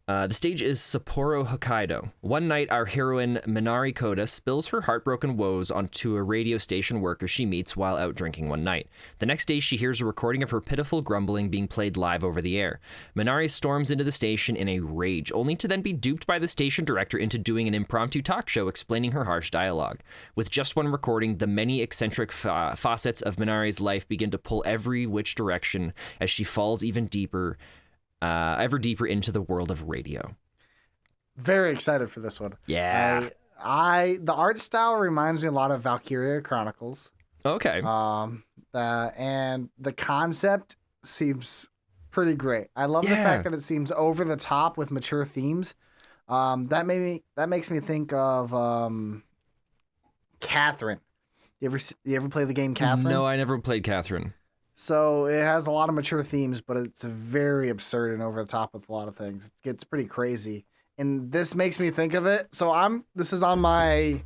Sapporo, Hokkaido. One night, our heroine Minari Koda spills her heartbroken woes onto a radio station worker she meets while out drinking one night. The next day, she hears a recording of her pitiful grumbling being played live over the air. Minari storms into the station in a rage, only to then be duped by the station director into doing an impromptu talk show explaining her harsh dialogue. With just one recording, the many eccentric facets of Minari's life begin to pull every which direction as she falls ever deeper into the world of radio. Very excited for this one. Yeah. The art style reminds me a lot of Valkyria Chronicles. Okay. And the concept seems pretty great. I love the fact that it seems over the top with mature themes. That makes me think of Catherine. You ever play the game Catherine? No, I never played Catherine. So it has a lot of mature themes, but it's very absurd and over the top with a lot of things. It gets pretty crazy. And this makes me think of it. So this is on my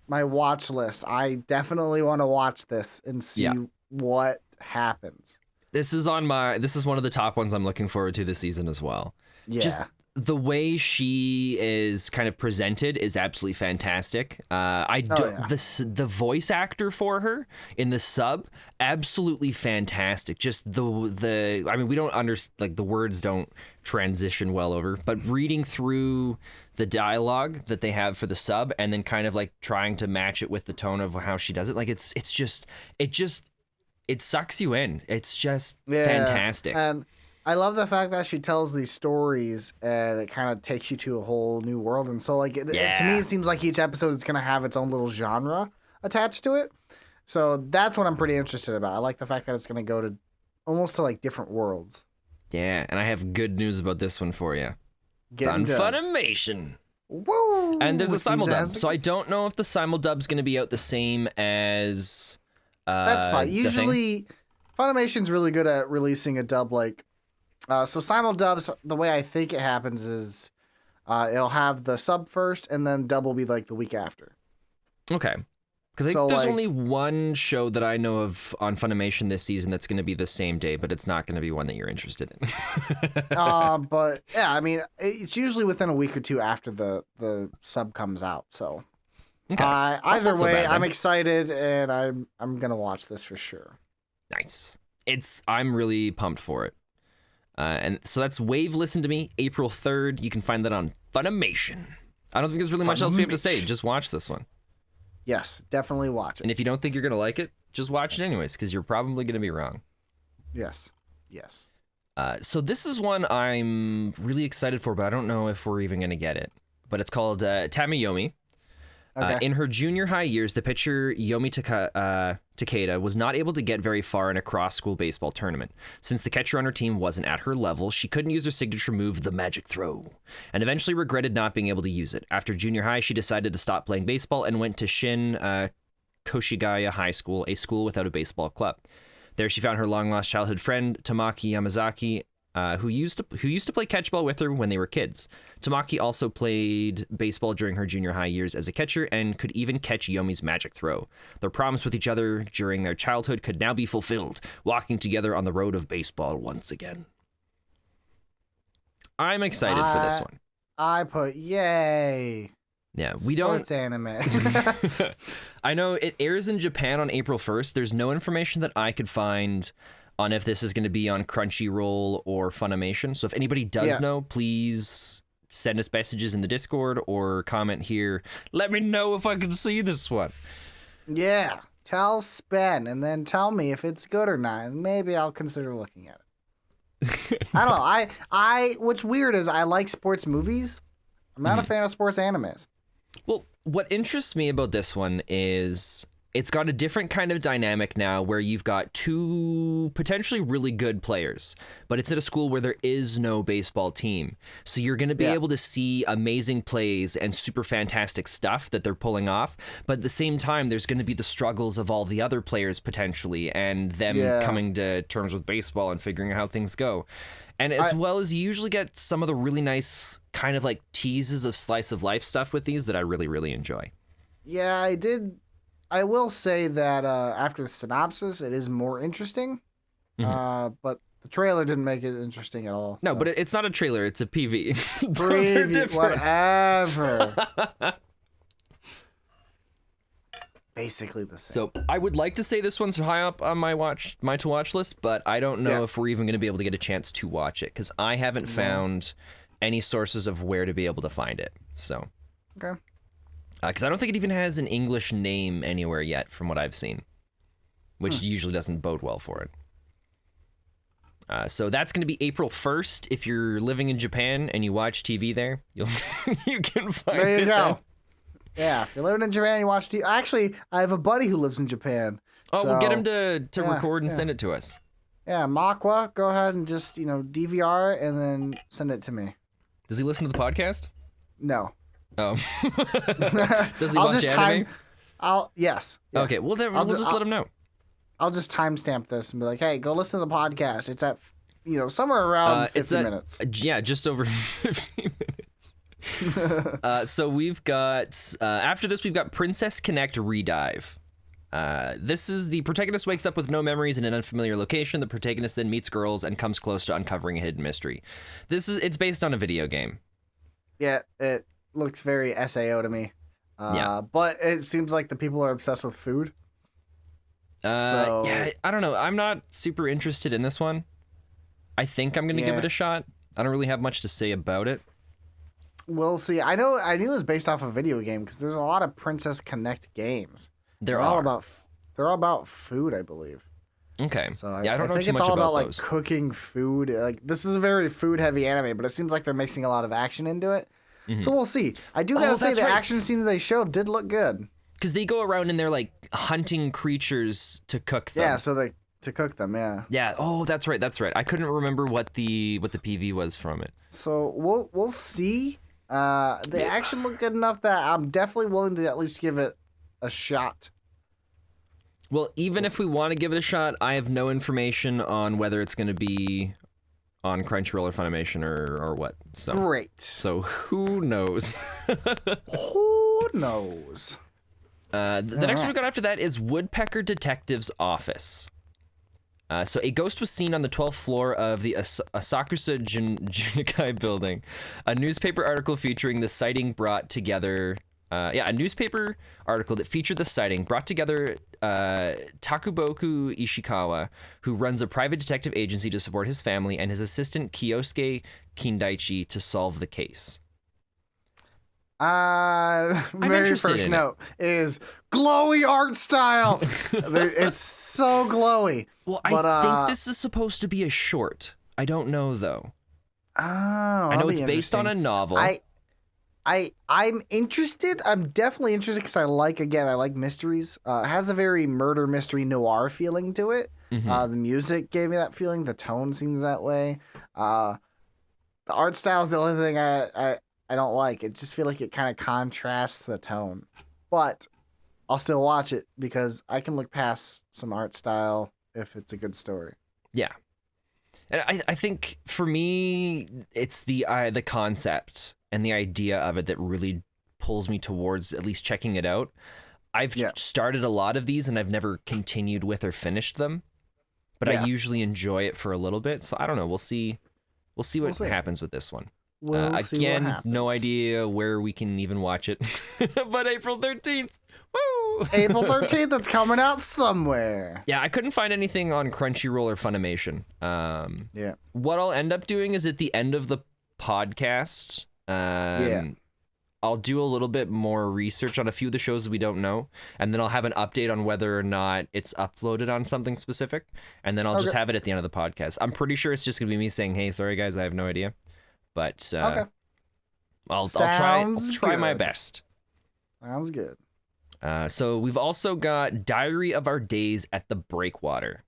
watch list. I definitely want to watch this and see what happens. This is one of the top ones I'm looking forward to this season as well. Yeah. Just the way she is kind of presented is absolutely fantastic. The voice actor for her in the sub, absolutely fantastic. Just I mean, we don't understand, like the words don't transition well over, but reading through the dialogue that they have for the sub and then kind of like trying to match it with the tone of how she does it, like it sucks you in. It's just fantastic. And I love the fact that she tells these stories and it kind of takes you to a whole new world. And so to me, it seems like each episode is going to have its own little genre attached to it. So that's what I'm pretty interested about. I like the fact that it's going to go to almost to like different worlds. Yeah. And I have good news about this one for you. It's on Funimation. Woo! And there's a simuldub. So I don't know if the simuldub's going to be out the same as that's fine. Usually Funimation's really good at releasing a dub like so simuldubs, the way I think it happens is it'll have the sub first and then dub will be like the week after. Okay. Because I think there's only one show that I know of on Funimation this season that's going to be the same day, but it's not going to be one that you're interested in. But yeah, I mean, it's usually within a week or two after the sub comes out. So okay. Either way, I'm excited and I'm going to watch this for sure. Nice. I'm really pumped for it. And so that's Wave Listen to Me, April 3rd. You can find that on Funimation. I don't think there's really much else we have to say. Just watch this one. Yes, definitely watch it. And if you don't think you're going to like it, just watch it anyways, because you're probably going to be wrong. Yes. So this is one I'm really excited for, but I don't know if we're even going to get it. But it's called Tamayomi. Okay. In her junior high years, the pitcher Yomi Takeda was not able to get very far in a cross-school baseball tournament. Since the catcher on her team wasn't at her level, she couldn't use her signature move, the magic throw, and eventually regretted not being able to use it. After junior high, she decided to stop playing baseball and went to Shin Koshigaya High School, a school without a baseball club. There she found her long-lost childhood friend, Tamaki Yamazaki, who used to play catchball with her when they were kids. Tamaki also played baseball during her junior high years as a catcher and could even catch Yomi's magic throw. Their promise with each other during their childhood could now be fulfilled, walking together on the road of baseball once again. I'm excited for this one. I put yay. Yeah, we don't. Sports anime. I know it airs in Japan on April 1st. There's no information that I could find on if this is going to be on Crunchyroll or Funimation. So if anybody does know, please send us messages in the Discord or comment here. Let me know if I can see this one. Yeah, tell Spen and then tell me if it's good or not, and maybe I'll consider looking at it. I don't know. I what's weird is I like sports movies. I'm not a fan of sports animes. Well, what interests me about this one is it's got a different kind of dynamic now where you've got two potentially really good players, but it's at a school where there is no baseball team. So you're going to be able to see amazing plays and super fantastic stuff that they're pulling off. But at the same time, there's going to be the struggles of all the other players potentially and them coming to terms with baseball and figuring out how things go. And as well as you usually get some of the really nice kind of like teases of slice of life stuff with these that I really, really enjoy. Yeah, I did. I will say that after the synopsis, it is more interesting. But the trailer didn't make it interesting at all. No, but it's not a trailer. It's a PV. Preview, whatever. Basically the same. So I would like to say this one's high up on my to watch list, but I don't know if we're even going to be able to get a chance to watch it because I haven't found any sources of where to be able to find it. So, okay. Because I don't think it even has an English name anywhere yet, from what I've seen, which usually doesn't bode well for it. So that's going to be April 1st. If you're living in Japan and you watch TV there, you can find it. There you go. Yeah, if you're living in Japan and you watch TV. Actually, I have a buddy who lives in Japan. Oh, we'll get him to record and send it to us. Yeah, Makwa, go ahead and just, DVR and then send it to me. Does he listen to the podcast? No. Oh. Does he watch anime? Yes. Yeah. Okay, well then we'll just let him know. I'll just timestamp this and be like, hey, go listen to the podcast. It's at, somewhere around 50 minutes. Yeah, just over 50 minutes. So we've got, after this, we've got Princess Connect Redive. This is the protagonist wakes up with no memories in an unfamiliar location. The protagonist then meets girls and comes close to uncovering a hidden mystery. It's based on a video game. Yeah, it looks very SAO to me. But it seems like the people are obsessed with food. Yeah, I don't know. I'm not super interested in this one. I think I'm going to give it a shot. I don't really have much to say about it. We'll see. I knew it was based off a video game because there's a lot of Princess Connect games. They're all about food, I believe. Okay. So I don't know think too it's much all about those. like cooking food. Like this is a very food heavy anime, but it seems like they're mixing a lot of action into it. So we'll see. I do gotta say the action scenes they showed did look good. Because they go around and they're like hunting creatures to cook them. Yeah, so to cook them, yeah. Yeah. Oh, that's right. I couldn't remember what the PV was from it. So we'll see. The action looked good enough that I'm definitely willing to at least give it a shot. Well, even if we want to give it a shot, I have no information on whether it's going to be on Crunchyroll or Funimation or what. So great. So who knows? Who knows? The next one we got after that is Woodpecker Detective's Office. So a ghost was seen on the 12th floor of the Asakusa Junikai building. A newspaper article featuring the sighting brought together... a newspaper article that featured the sighting brought together Takuboku Ishikawa, who runs a private detective agency to support his family, and his assistant Kyosuke Kindaichi to solve the case. Very first note is glowy art style. It's so glowy. Well, I think this is supposed to be a short. I don't know though. Oh, I know it's based on a novel. I'm interested. I'm definitely interested because I like mysteries. It has a very murder mystery noir feeling to it. The music gave me that feeling. The tone seems that way. The art style is the only thing I don't like. It just feel like it kind of contrasts the tone. But I'll still watch it because I can look past some art style if it's a good story. Yeah. And I think for me, it's the concept and the idea of it that really pulls me towards at least checking it out. I've started a lot of these and I've never continued with or finished them, but I usually enjoy it for a little bit. So I don't know. We'll see what happens with this one. Again, no idea where we can even watch it, but April 13th. Woo! April 13th, it's coming out somewhere. Yeah, I couldn't find anything on Crunchyroll or Funimation. What I'll end up doing is at the end of the podcast, I'll do a little bit more research on a few of the shows we don't know, and then I'll have an update on whether or not it's uploaded on something specific, and then I'll just have it at the end of the podcast. I'm pretty sure it's just going to be me saying, hey, sorry guys, I have no idea. But I'll try my best. Sounds good. So we've also got Diary of Our Days at the Breakwater.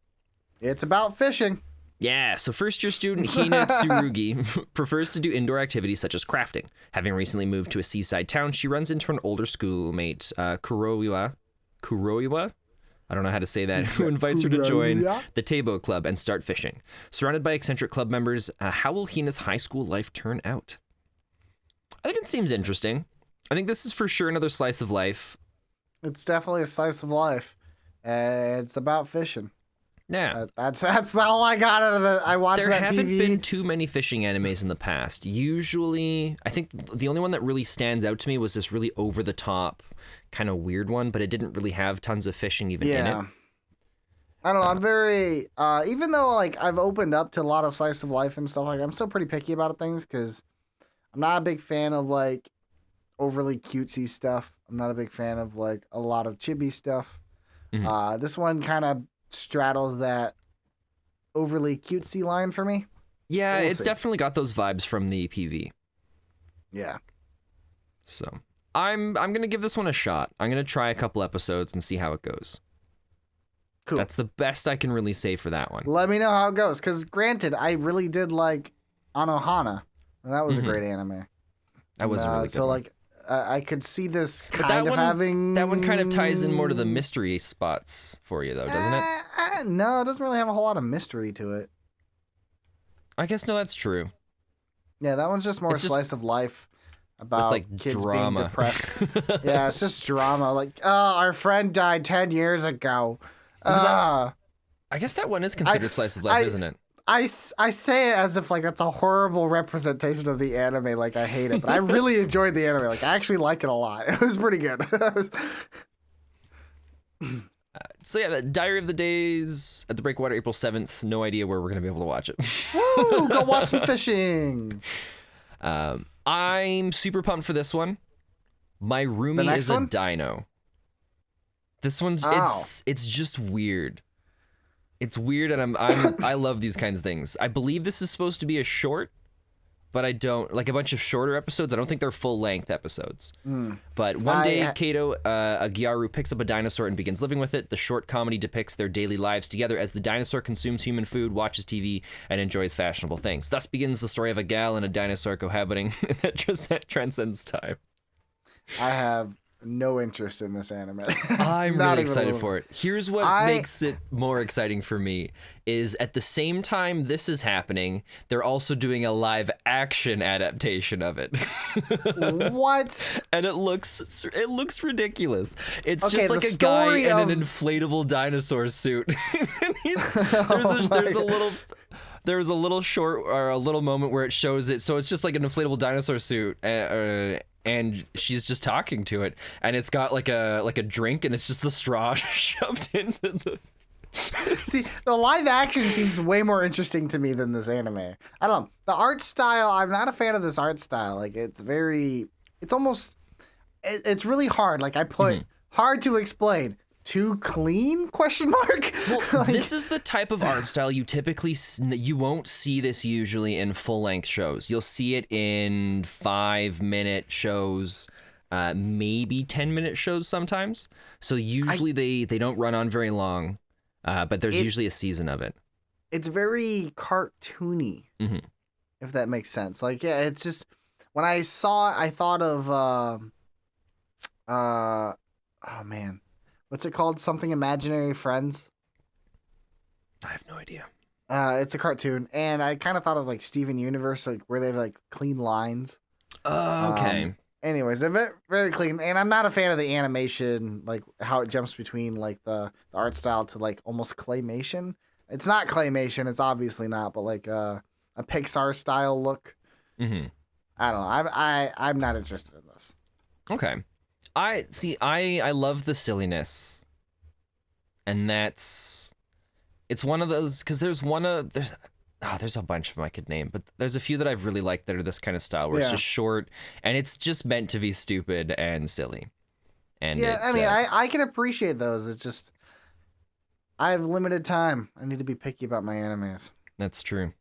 It's about fishing. Yeah, so first-year student Hina Tsurugi prefers to do indoor activities such as crafting. Having recently moved to a seaside town, she runs into an older schoolmate, Kuroiwa. I don't know how to say that, who invites her to join the Teibo Club and start fishing. Surrounded by eccentric club members, how will Hina's high school life turn out? I think it seems interesting. I think this is for sure another slice of life. It's definitely a slice of life. It's about fishing. Yeah. That's all I got out of it. I watched that PV. There haven't been too many fishing animes in the past. Usually, I think the only one that really stands out to me was this really over-the-top kind of weird one, but it didn't really have tons of fishing even in it. I don't know. I'm very, even though like I've opened up to a lot of slice of life and stuff like that, I'm still pretty picky about things because I'm not a big fan of like overly cutesy stuff. I'm not a big fan of like a lot of chibi stuff. Mm-hmm. This one kind of straddles that overly cutesy line for me. Yeah, it's definitely got those vibes from the PV. Yeah. So I'm gonna give this one a shot. I'm gonna try a couple episodes and see how it goes. Cool. That's the best I can really say for that one. Let me know how it goes, because granted, I really did like Anohana, and that was a great anime. That was a really good so one. Like I could see this kind of having... That one kind of ties in more to the mystery spots for you, though, doesn't it? No, it doesn't really have a whole lot of mystery to it. I guess, no, that's true. Yeah, that one's just more slice of life about like kids drama. Being depressed. Yeah, it's just drama. Like, oh, our friend died 10 years ago. I guess that one is considered slice of life, isn't it? I say it as if like that's a horrible representation of the anime. Like I hate it, but I really enjoyed the anime. Like I actually like it a lot. It was pretty good. So yeah, the Diary of the Days at the Breakwater, April 7th. No idea where we're gonna be able to watch it. Woo! Go watch some fishing. I'm super pumped for this one. My roomie is a dino. This one's it's just weird. It's weird, and I love these kinds of things. I believe this is supposed to be a short, but I don't like a bunch of shorter episodes. I don't think they're full-length episodes. But one day, Kato, a Gyaru, picks up a dinosaur and begins living with it. The short comedy depicts their daily lives together as the dinosaur consumes human food, watches TV, and enjoys fashionable things. Thus begins the story of a gal and a dinosaur cohabiting that transcends time. I have no interest in this anime. I'm really excited for it. Here's what makes it more exciting for me is at the same time this is happening, they're also doing a live action adaptation of it. What? And it looks ridiculous. It's just like a guy in an inflatable dinosaur suit. There's a little short or a little moment where it shows it. So it's just like an inflatable dinosaur suit, and she's just talking to it, and it's got like a drink, and it's just the straw shoved into the. See, the live action seems way more interesting to me than this anime. I don't know. The art style, I'm not a fan of this art style. Like it's really hard. Like I put hard to explain. Too clean? Question mark. Well, this is the type of art style you won't see this usually in full-length shows. You'll see it in 5-minute shows, maybe 10-minute shows sometimes. So usually they don't run on very long, but there's usually a season of it. It's very cartoony, if that makes sense. Like, yeah, it's just when I saw it, I thought of oh man. What's it called? Something Imaginary Friends? I have no idea. It's a cartoon, and I kind of thought of like Steven Universe, like where they have like clean lines. Oh, okay. Anyways, they're very, very clean, and I'm not a fan of the animation, like how it jumps between like the art style to like almost claymation. It's not claymation, it's obviously not, but like a Pixar style look. Mm-hmm. I don't know. I'm not interested in this. Okay. I love the silliness, and it's one of those, because there's a bunch of them I could name, but there's a few that I've really liked that are this kind of style where it's just short and it's just meant to be stupid and silly. And yeah, I mean, I can appreciate those. It's just I have limited time. I need to be picky about my animes. That's true.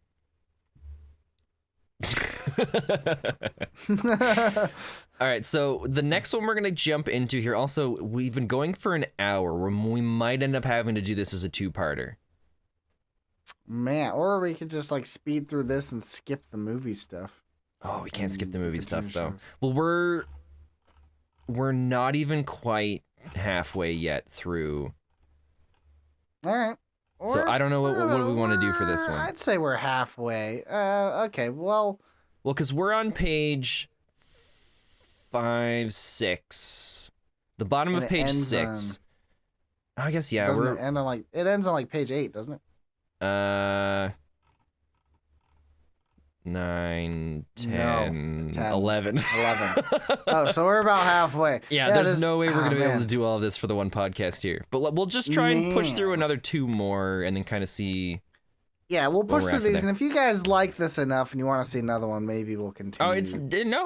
All right, so the next one we're going to jump into here. Also, we've been going for an hour. We might end up having to do this as a two-parter. Man, or we could just like speed through this and skip the movie stuff. Oh, we can't skip the movie stuff though. Well, we're not even quite halfway yet through. All right. So I don't know what do we want to do for this one. I'd say we're halfway. Okay. Well, because we're on page 5, 6, the bottom of page 6. I guess yeah. Doesn't it end on like it ends on like page 8, doesn't it? 9, 10, 11. 11. Oh, so we're about halfway. Yeah, there's no way we're going to be able to do all of this for the one podcast here. But we'll just try and push through another 2 more and then kind of see. Yeah, we'll push through these. And if you guys like this enough and you want to see another one, maybe we'll continue. Oh,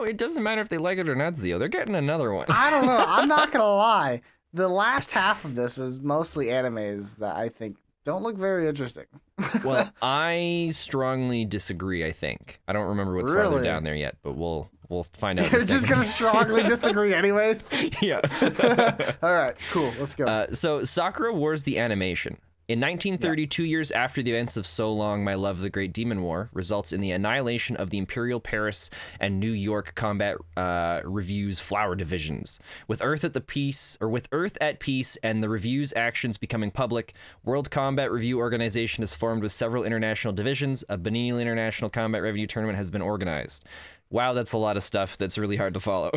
it doesn't matter if they like it or not, Zio. They're getting another one. I don't know. I'm not going to lie. The last half of this is mostly animes that I think don't look very interesting. Well, I strongly disagree, I think. I don't remember what's farther down there yet, but we'll find out. You're just going to strongly disagree anyways? Yeah. All right, cool. Let's go. So Sakura Wars, the animation. In 1930, 2 years after the events of So Long, My Love, the Great Demon War, results in the annihilation of the Imperial Paris and New York Combat Review's flower divisions. With Earth at peace and the Review's actions becoming public, World Combat Review Organization is formed with several international divisions. A biennial international combat review tournament has been organized. Wow, that's a lot of stuff that's really hard to follow.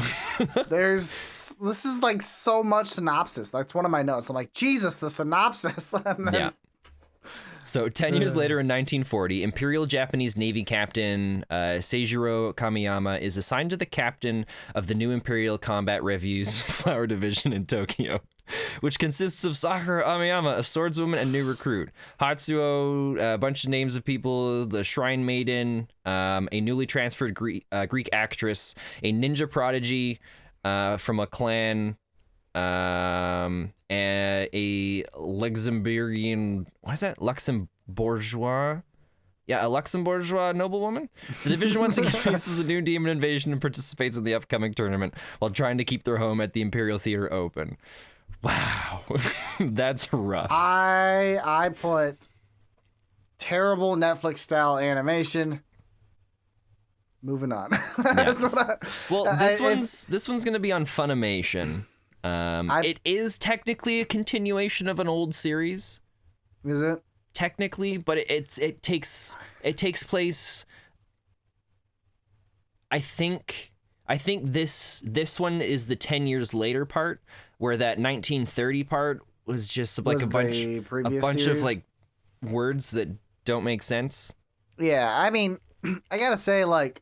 This is like so much synopsis. That's one of my notes. I'm like, Jesus, the synopsis. Yeah. So 10 years later in 1940, Imperial Japanese Navy Captain Seijiro Kamiyama is assigned to the captain of the new Imperial Combat Review's Flower Division in Tokyo, which consists of Sakura Amiyama, a swordswoman and new recruit, Hatsuo, a bunch of names of people, the Shrine Maiden, a newly transferred Greek actress, a ninja prodigy from a clan, and a Luxembourgian, what is that? Luxembourgeois? Yeah, a Luxembourgeois noblewoman. The division once again faces a new demon invasion and participates in the upcoming tournament while trying to keep their home at the Imperial Theater open. Wow, that's rough. I put terrible Netflix style animation. Moving on. This one's gonna be on Funimation. It is technically a continuation of an old series. Is it? Technically, but it takes place. I think this one is the 10 years later part, where that 1930 part was just like a bunch of like words that don't make sense. Yeah, I mean, I gotta say, like,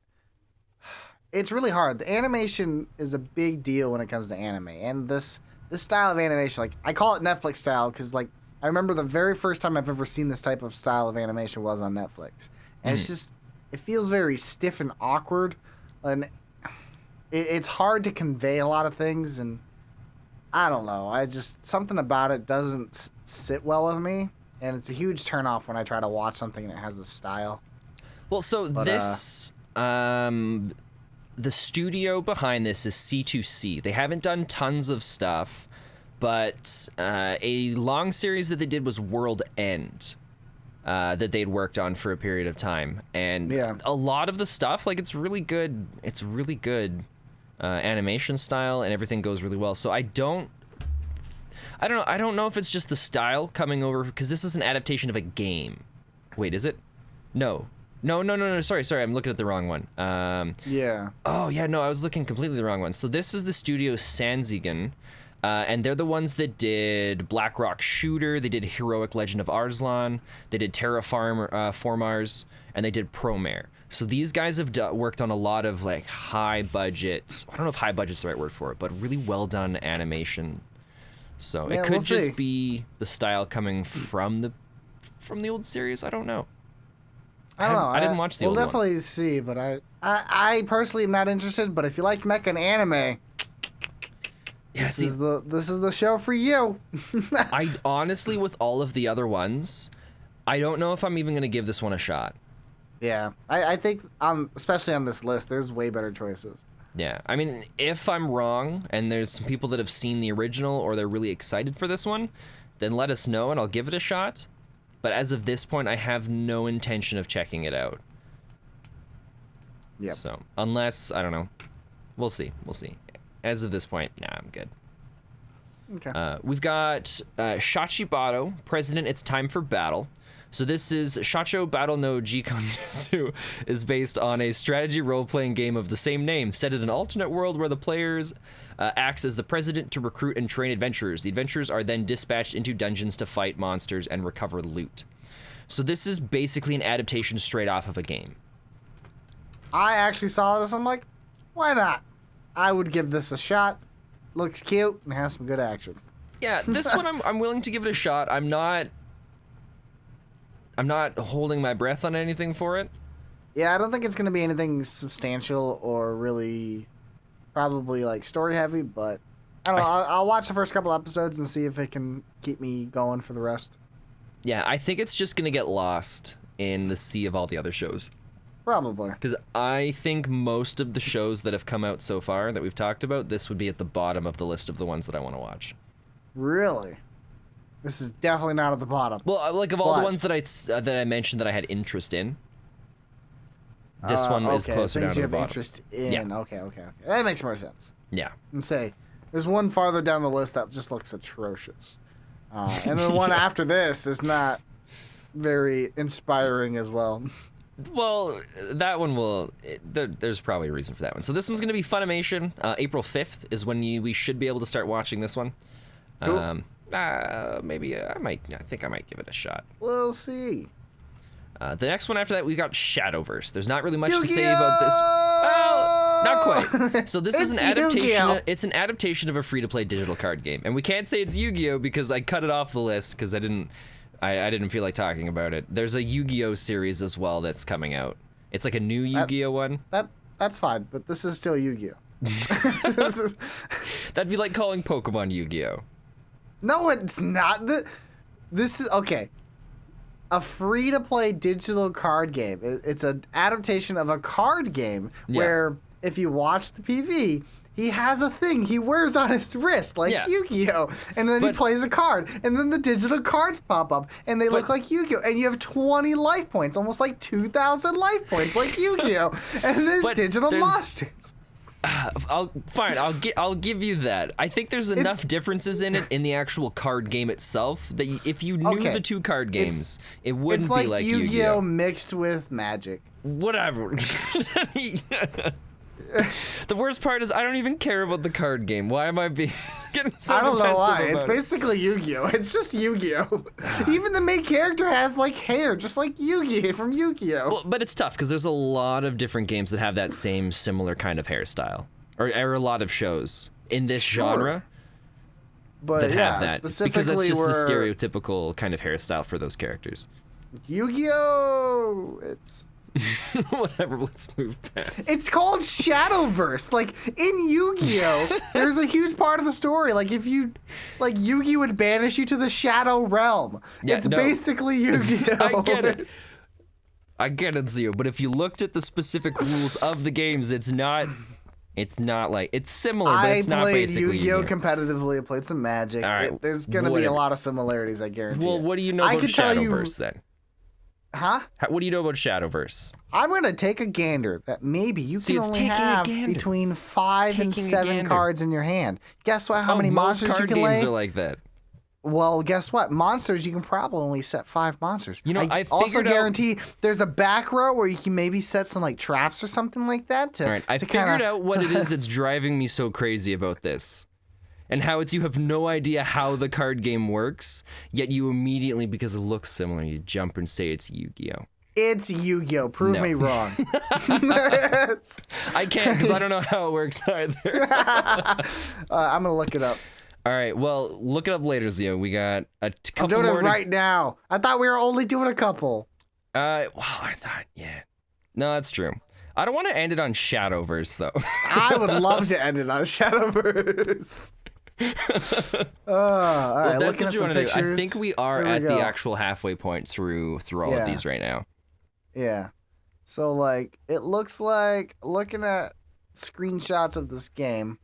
it's really hard. The animation is a big deal when it comes to anime, and this style of animation, like, I call it Netflix style because, like, I remember the very first time I've ever seen this type of style of animation was on Netflix, and it's just, it feels very stiff and awkward, and it's hard to convey a lot of things, and I don't know. Something about it doesn't sit well with me, and it's a huge turnoff when I try to watch something that has a style. Well, the studio behind this is C2C. They haven't done tons of stuff, but a long series that they did was World End, that they'd worked on for a period of time, and a lot of the stuff, like, it's really good. It's really good animation style, and everything goes really well. So I don't know if it's just the style coming over, because this is an adaptation of a game. Wait, is it? No. No. Sorry. I'm looking at the wrong one. Yeah. Oh, yeah, no, I was looking completely the wrong one. So this is the studio Sanzigen, and they're the ones that did Black Rock Shooter, they did Heroic Legend of Arslan, they did Terraformars, and they did Promare. So these guys have worked on a lot of, like, high budget, I don't know if high budget's the right word for it, but really well done animation. So Yeah, it could we'll just see. be the style coming from the old series. I don't know. I don't know. I didn't watch the old We'll one. definitely see, but I personally am not interested. But if you like mecha and anime, Yeah, this is the show for you. I honestly, with all of the other ones, I don't know if I'm even gonna give this one a shot. Yeah, I think especially on this list, there's way better choices. Yeah, I mean, if I'm wrong and there's some people that have seen the original or they're really excited for this one, then let us know and I'll give it a shot. But as of this point, I have no intention of checking it out. Yep. So, unless, I don't know. We'll see. As of this point, nah, I'm good. Okay. We've got Shachibato, President, It's Time for Battle. So this is Shacho Battle no Jikonjutsu is based on a strategy role-playing game of the same name, set in an alternate world where the players acts as the president to recruit and train adventurers. The adventurers are then dispatched into dungeons to fight monsters and recover loot. So this is basically an adaptation straight off of a game. I actually saw this. I'm like, why not? I would give this a shot. Looks cute and has some good action. Yeah, this one I'm willing to give it a shot. I'm not holding my breath on anything for it. Yeah, I don't think it's going to be anything substantial or really probably like story heavy, but I don't know. I'll watch the first couple episodes and see if it can keep me going for the rest. Yeah, I think it's just going to get lost in the sea of all the other shows. Probably. Because I think most of the shows that have come out so far that we've talked about, this would be at the bottom of the list of the ones that I want to watch. Really? This is definitely not at the bottom. Well, like of all the ones that I mentioned that I had interest in, this one is closer down things to you the have bottom. interest in. Yeah. Okay. That makes more sense. Yeah. And say, there's one farther down the list that just looks atrocious. And the one after this is not very inspiring as well. Well, that one will... there's probably a reason for that one. So this one's going to be Funimation. April 5th is when we should be able to start watching this one. Cool. Maybe I think I might give it a shot. We'll see. The next one after that, we got Shadowverse. There's not really much to say about this. Well, not quite. So this is an adaptation. Yu-Gi-Oh! It's an adaptation of a free-to-play digital card game, and we can't say it's Yu-Gi-Oh because I cut it off the list because I didn't feel like talking about it. There's a Yu-Gi-Oh series as well that's coming out. It's like a new Yu-Gi-Oh one. That's fine, but this is still Yu-Gi-Oh. That'd be like calling Pokemon Yu-Gi-Oh. No, it's not. This is okay. A free-to-play digital card game. It's an adaptation of a card game where if you watch the PV, he has a thing he wears on his wrist like Yu-Gi-Oh! And then he plays a card, and then the digital cards pop up, and they look like Yu-Gi-Oh! And you have 20 life points, almost like 2,000 life points like Yu-Gi-Oh! And there's digital monsters. I'll give you that. I think there's enough differences in it in the actual card game itself that if you knew the two card games, it wouldn't be like Yu-Gi-Oh! Yu-Gi-Oh! Mixed with Magic. Whatever. The worst part is I don't even care about the card game. Why am I getting so defensive? I don't know why. It's it? basically Yu-Gi-Oh! It's just Yu-Gi-Oh! Even the main character has like hair, just like Yu-Gi from Yu-Gi-Oh! Well, but it's tough because there's a lot of different games that have that same similar kind of hairstyle, or a lot of shows in this genre but that have that specifically because that's just the stereotypical kind of hairstyle for those characters. Yu-Gi-Oh! It's whatever. Let's move past. It's called Shadowverse. Like in Yu-Gi-Oh, there's a huge part of the story. Like if you, like Yu-Gi would banish you to the Shadow Realm. Yeah, it's no. basically Yu-Gi-Oh. I get it, Zio. But if you looked at the specific rules of the games, it's not like it's similar, but it's not basically I played Yu-Gi-Oh competitively. I played some Magic. All right, there's gonna be a lot of similarities, I guarantee. Well, what do you know about Shadowverse then? Huh? What do you know about Shadowverse? I'm going to take a gander that maybe you can only have between 5 and 7 cards in your hand. Guess what? How many monsters you can lay? Most card games are like that. Well, guess what? Monsters, you can probably only set 5 monsters. You know, I also figured out- guarantee there's a back row where you can maybe set some like traps or something like that. All right, I figured out what it is that's driving me so crazy about this. And how you have no idea how the card game works, yet you immediately, because it looks similar, you jump and say it's Yu-Gi-Oh! It's Yu-Gi-Oh! Prove me wrong. I can't because I don't know how it works either. I'm going to look it up. All right, well, look it up later, Zio. We got a couple I'm doing more it right now. I thought we were only doing a couple. Well, I thought, yeah. No, that's true. I don't want to end it on Shadowverse, though. I would love to end it on Shadowverse. All right, That's looking what at you some want to do. pictures. I think we are Here we at go. the actual halfway point through all of these right now. Yeah. So, like, it looks like, looking at screenshots of this game,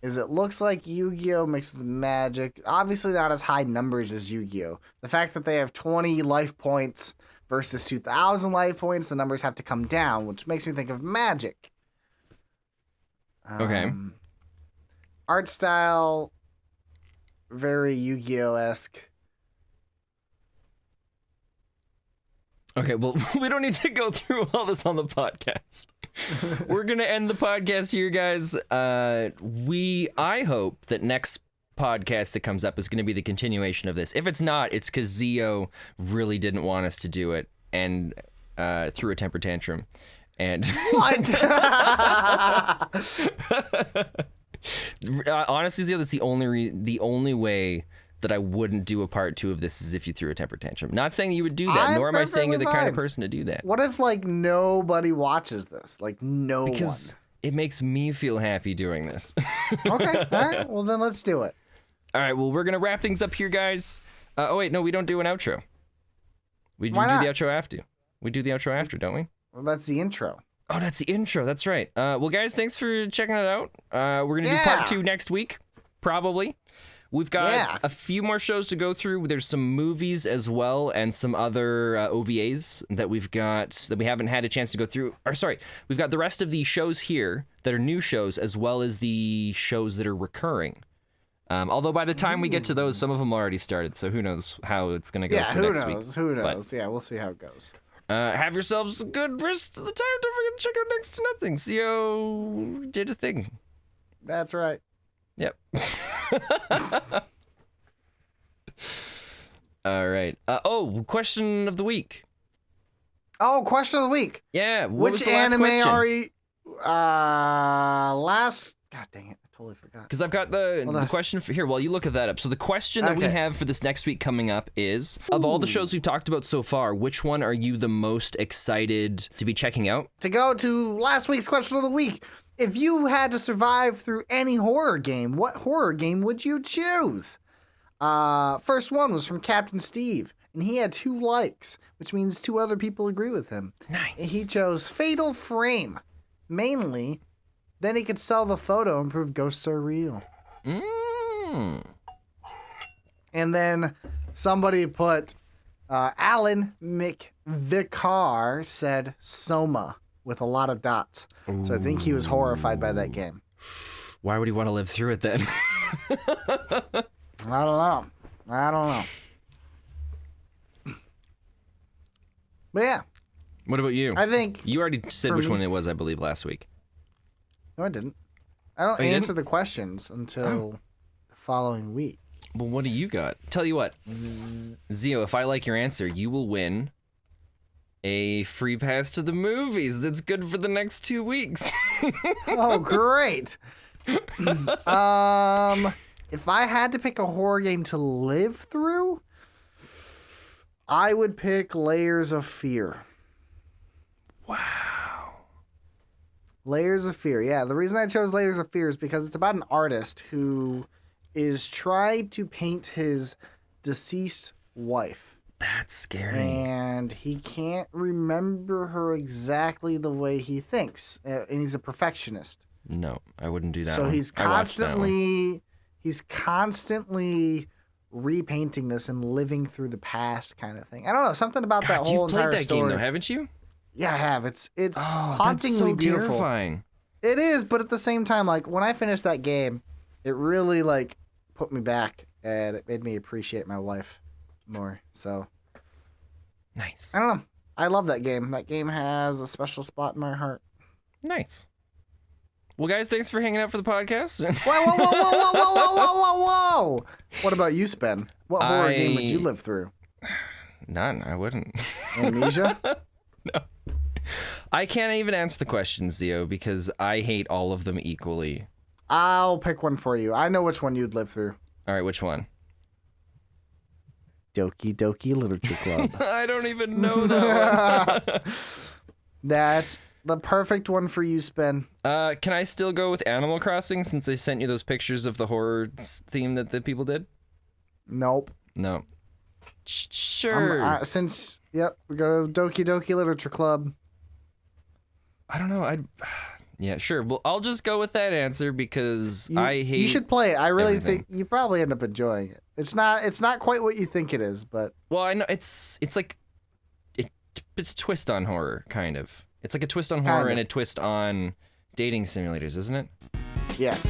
it looks like Yu-Gi-Oh! Mixed with Magic. Obviously not as high numbers as Yu-Gi-Oh! The fact that they have 20 life points versus 2,000 life points, the numbers have to come down, which makes me think of Magic. Okay. Art style, very Yu-Gi-Oh!-esque. Okay, well, we don't need to go through all this on the podcast. We're gonna end the podcast here, guys. I hope that next podcast that comes up is gonna be the continuation of this. If it's not, it's because Zio really didn't want us to do it and threw a temper tantrum. And What? honestly, Zio, that's the only way that I wouldn't do a part 2 of this is if you threw a temper tantrum. Not saying that you would do that, I'm nor am I saying you're the kind of perfectly person to do that. What if, like, nobody watches this? Like, no Because it makes me feel happy doing this. one. Okay, all right. Well, then let's do it. All right, well, we're going to wrap things up here, guys. Oh, wait, no, we don't do an outro. We do Why the not? outro after. We do the outro after, don't we? Well, that's the intro. Oh, that's the intro. That's right. Well, guys, thanks for checking it out. We're going to do part 2 next week, probably. We've got a few more shows to go through. There's some movies as well and some other OVAs that we haven't had a chance to go through. Or sorry, we've got the rest of the shows here that are new shows as well as the shows that are recurring. Although by the time we get to those, some of them already started, so who knows how it's going to go for next week. Who knows? Yeah, we'll see how it goes. Have yourselves a good rest of the time. Don't forget to check out Next to Nothing. CO did a thing. That's right. Yep. All right. Question of the week. Oh, question of the week. Yeah. What was Which the last anime question? are you? God dang it! I totally forgot. Because I've got the question for here. While you look at that up. So the question that we have for this next week coming up is: of all the shows we've talked about so far, which one are you the most excited to be checking out? To go to last week's question of the week, if you had to survive through any horror game, what horror game would you choose? First one was from Captain Steve, and he had 2 likes, which means 2 other people agree with him. Nice. And he chose Fatal Frame, mainly. Then he could sell the photo and prove ghosts are real. And then somebody put Alan McVicar said Soma with a lot of dots. So I think he was horrified by that game. Why would he want to live through it then? I don't know. But yeah, What about you? I think You already said for which me- one it was, I believe, last week. no, I didn't. I don't Oh, you answer the questions until the following week. Well, what do you got? Tell you what, Zio, if I like your answer, you will win a free pass to the movies that's good for the next 2 weeks. Oh, great. If I had to pick a horror game to live through, I would pick Layers of Fear. Wow. Layers of Fear. Yeah, the reason I chose Layers of Fear is because it's about an artist who is trying to paint his deceased wife. That's scary. And he can't remember her exactly the way he thinks. And he's a perfectionist. No, I wouldn't do that So one. he's I watched that one. constantly repainting this and living through the past kind of thing. I don't know, something about that God, whole you've played entire that story. game though, haven't you? Yeah, I have. It's That's hauntingly so beautiful. terrifying. It is, but at the same time, like when I finished that game, it really like put me back and it made me appreciate my wife more. So Nice. I don't know. I love that game. That game has a special spot in my heart. Nice. Well, guys, thanks for hanging out for the podcast. Whoa! What about you, Spen? What horror game would you live through? None. I wouldn't. Amnesia? No. I can't even answer the question, Zio, because I hate all of them equally. I'll pick one for you. I know which one you'd live through. All right, which one? Doki Doki Literature Club. I don't even know that one. That's the perfect one for you, Spen. Can I still go with Animal Crossing since they sent you those pictures of the horror theme that the people did? Nope. No. Sure. We go to Doki Doki Literature Club. I don't know. Yeah, sure. Well, I'll just go with that answer because I hate. You should play it. I really everything. think you probably end up enjoying it. It's not quite what you think it is, but Well, I know it's like it's a twist on horror, kind of. It's like a twist on horror and a twist on dating simulators, isn't it? yes.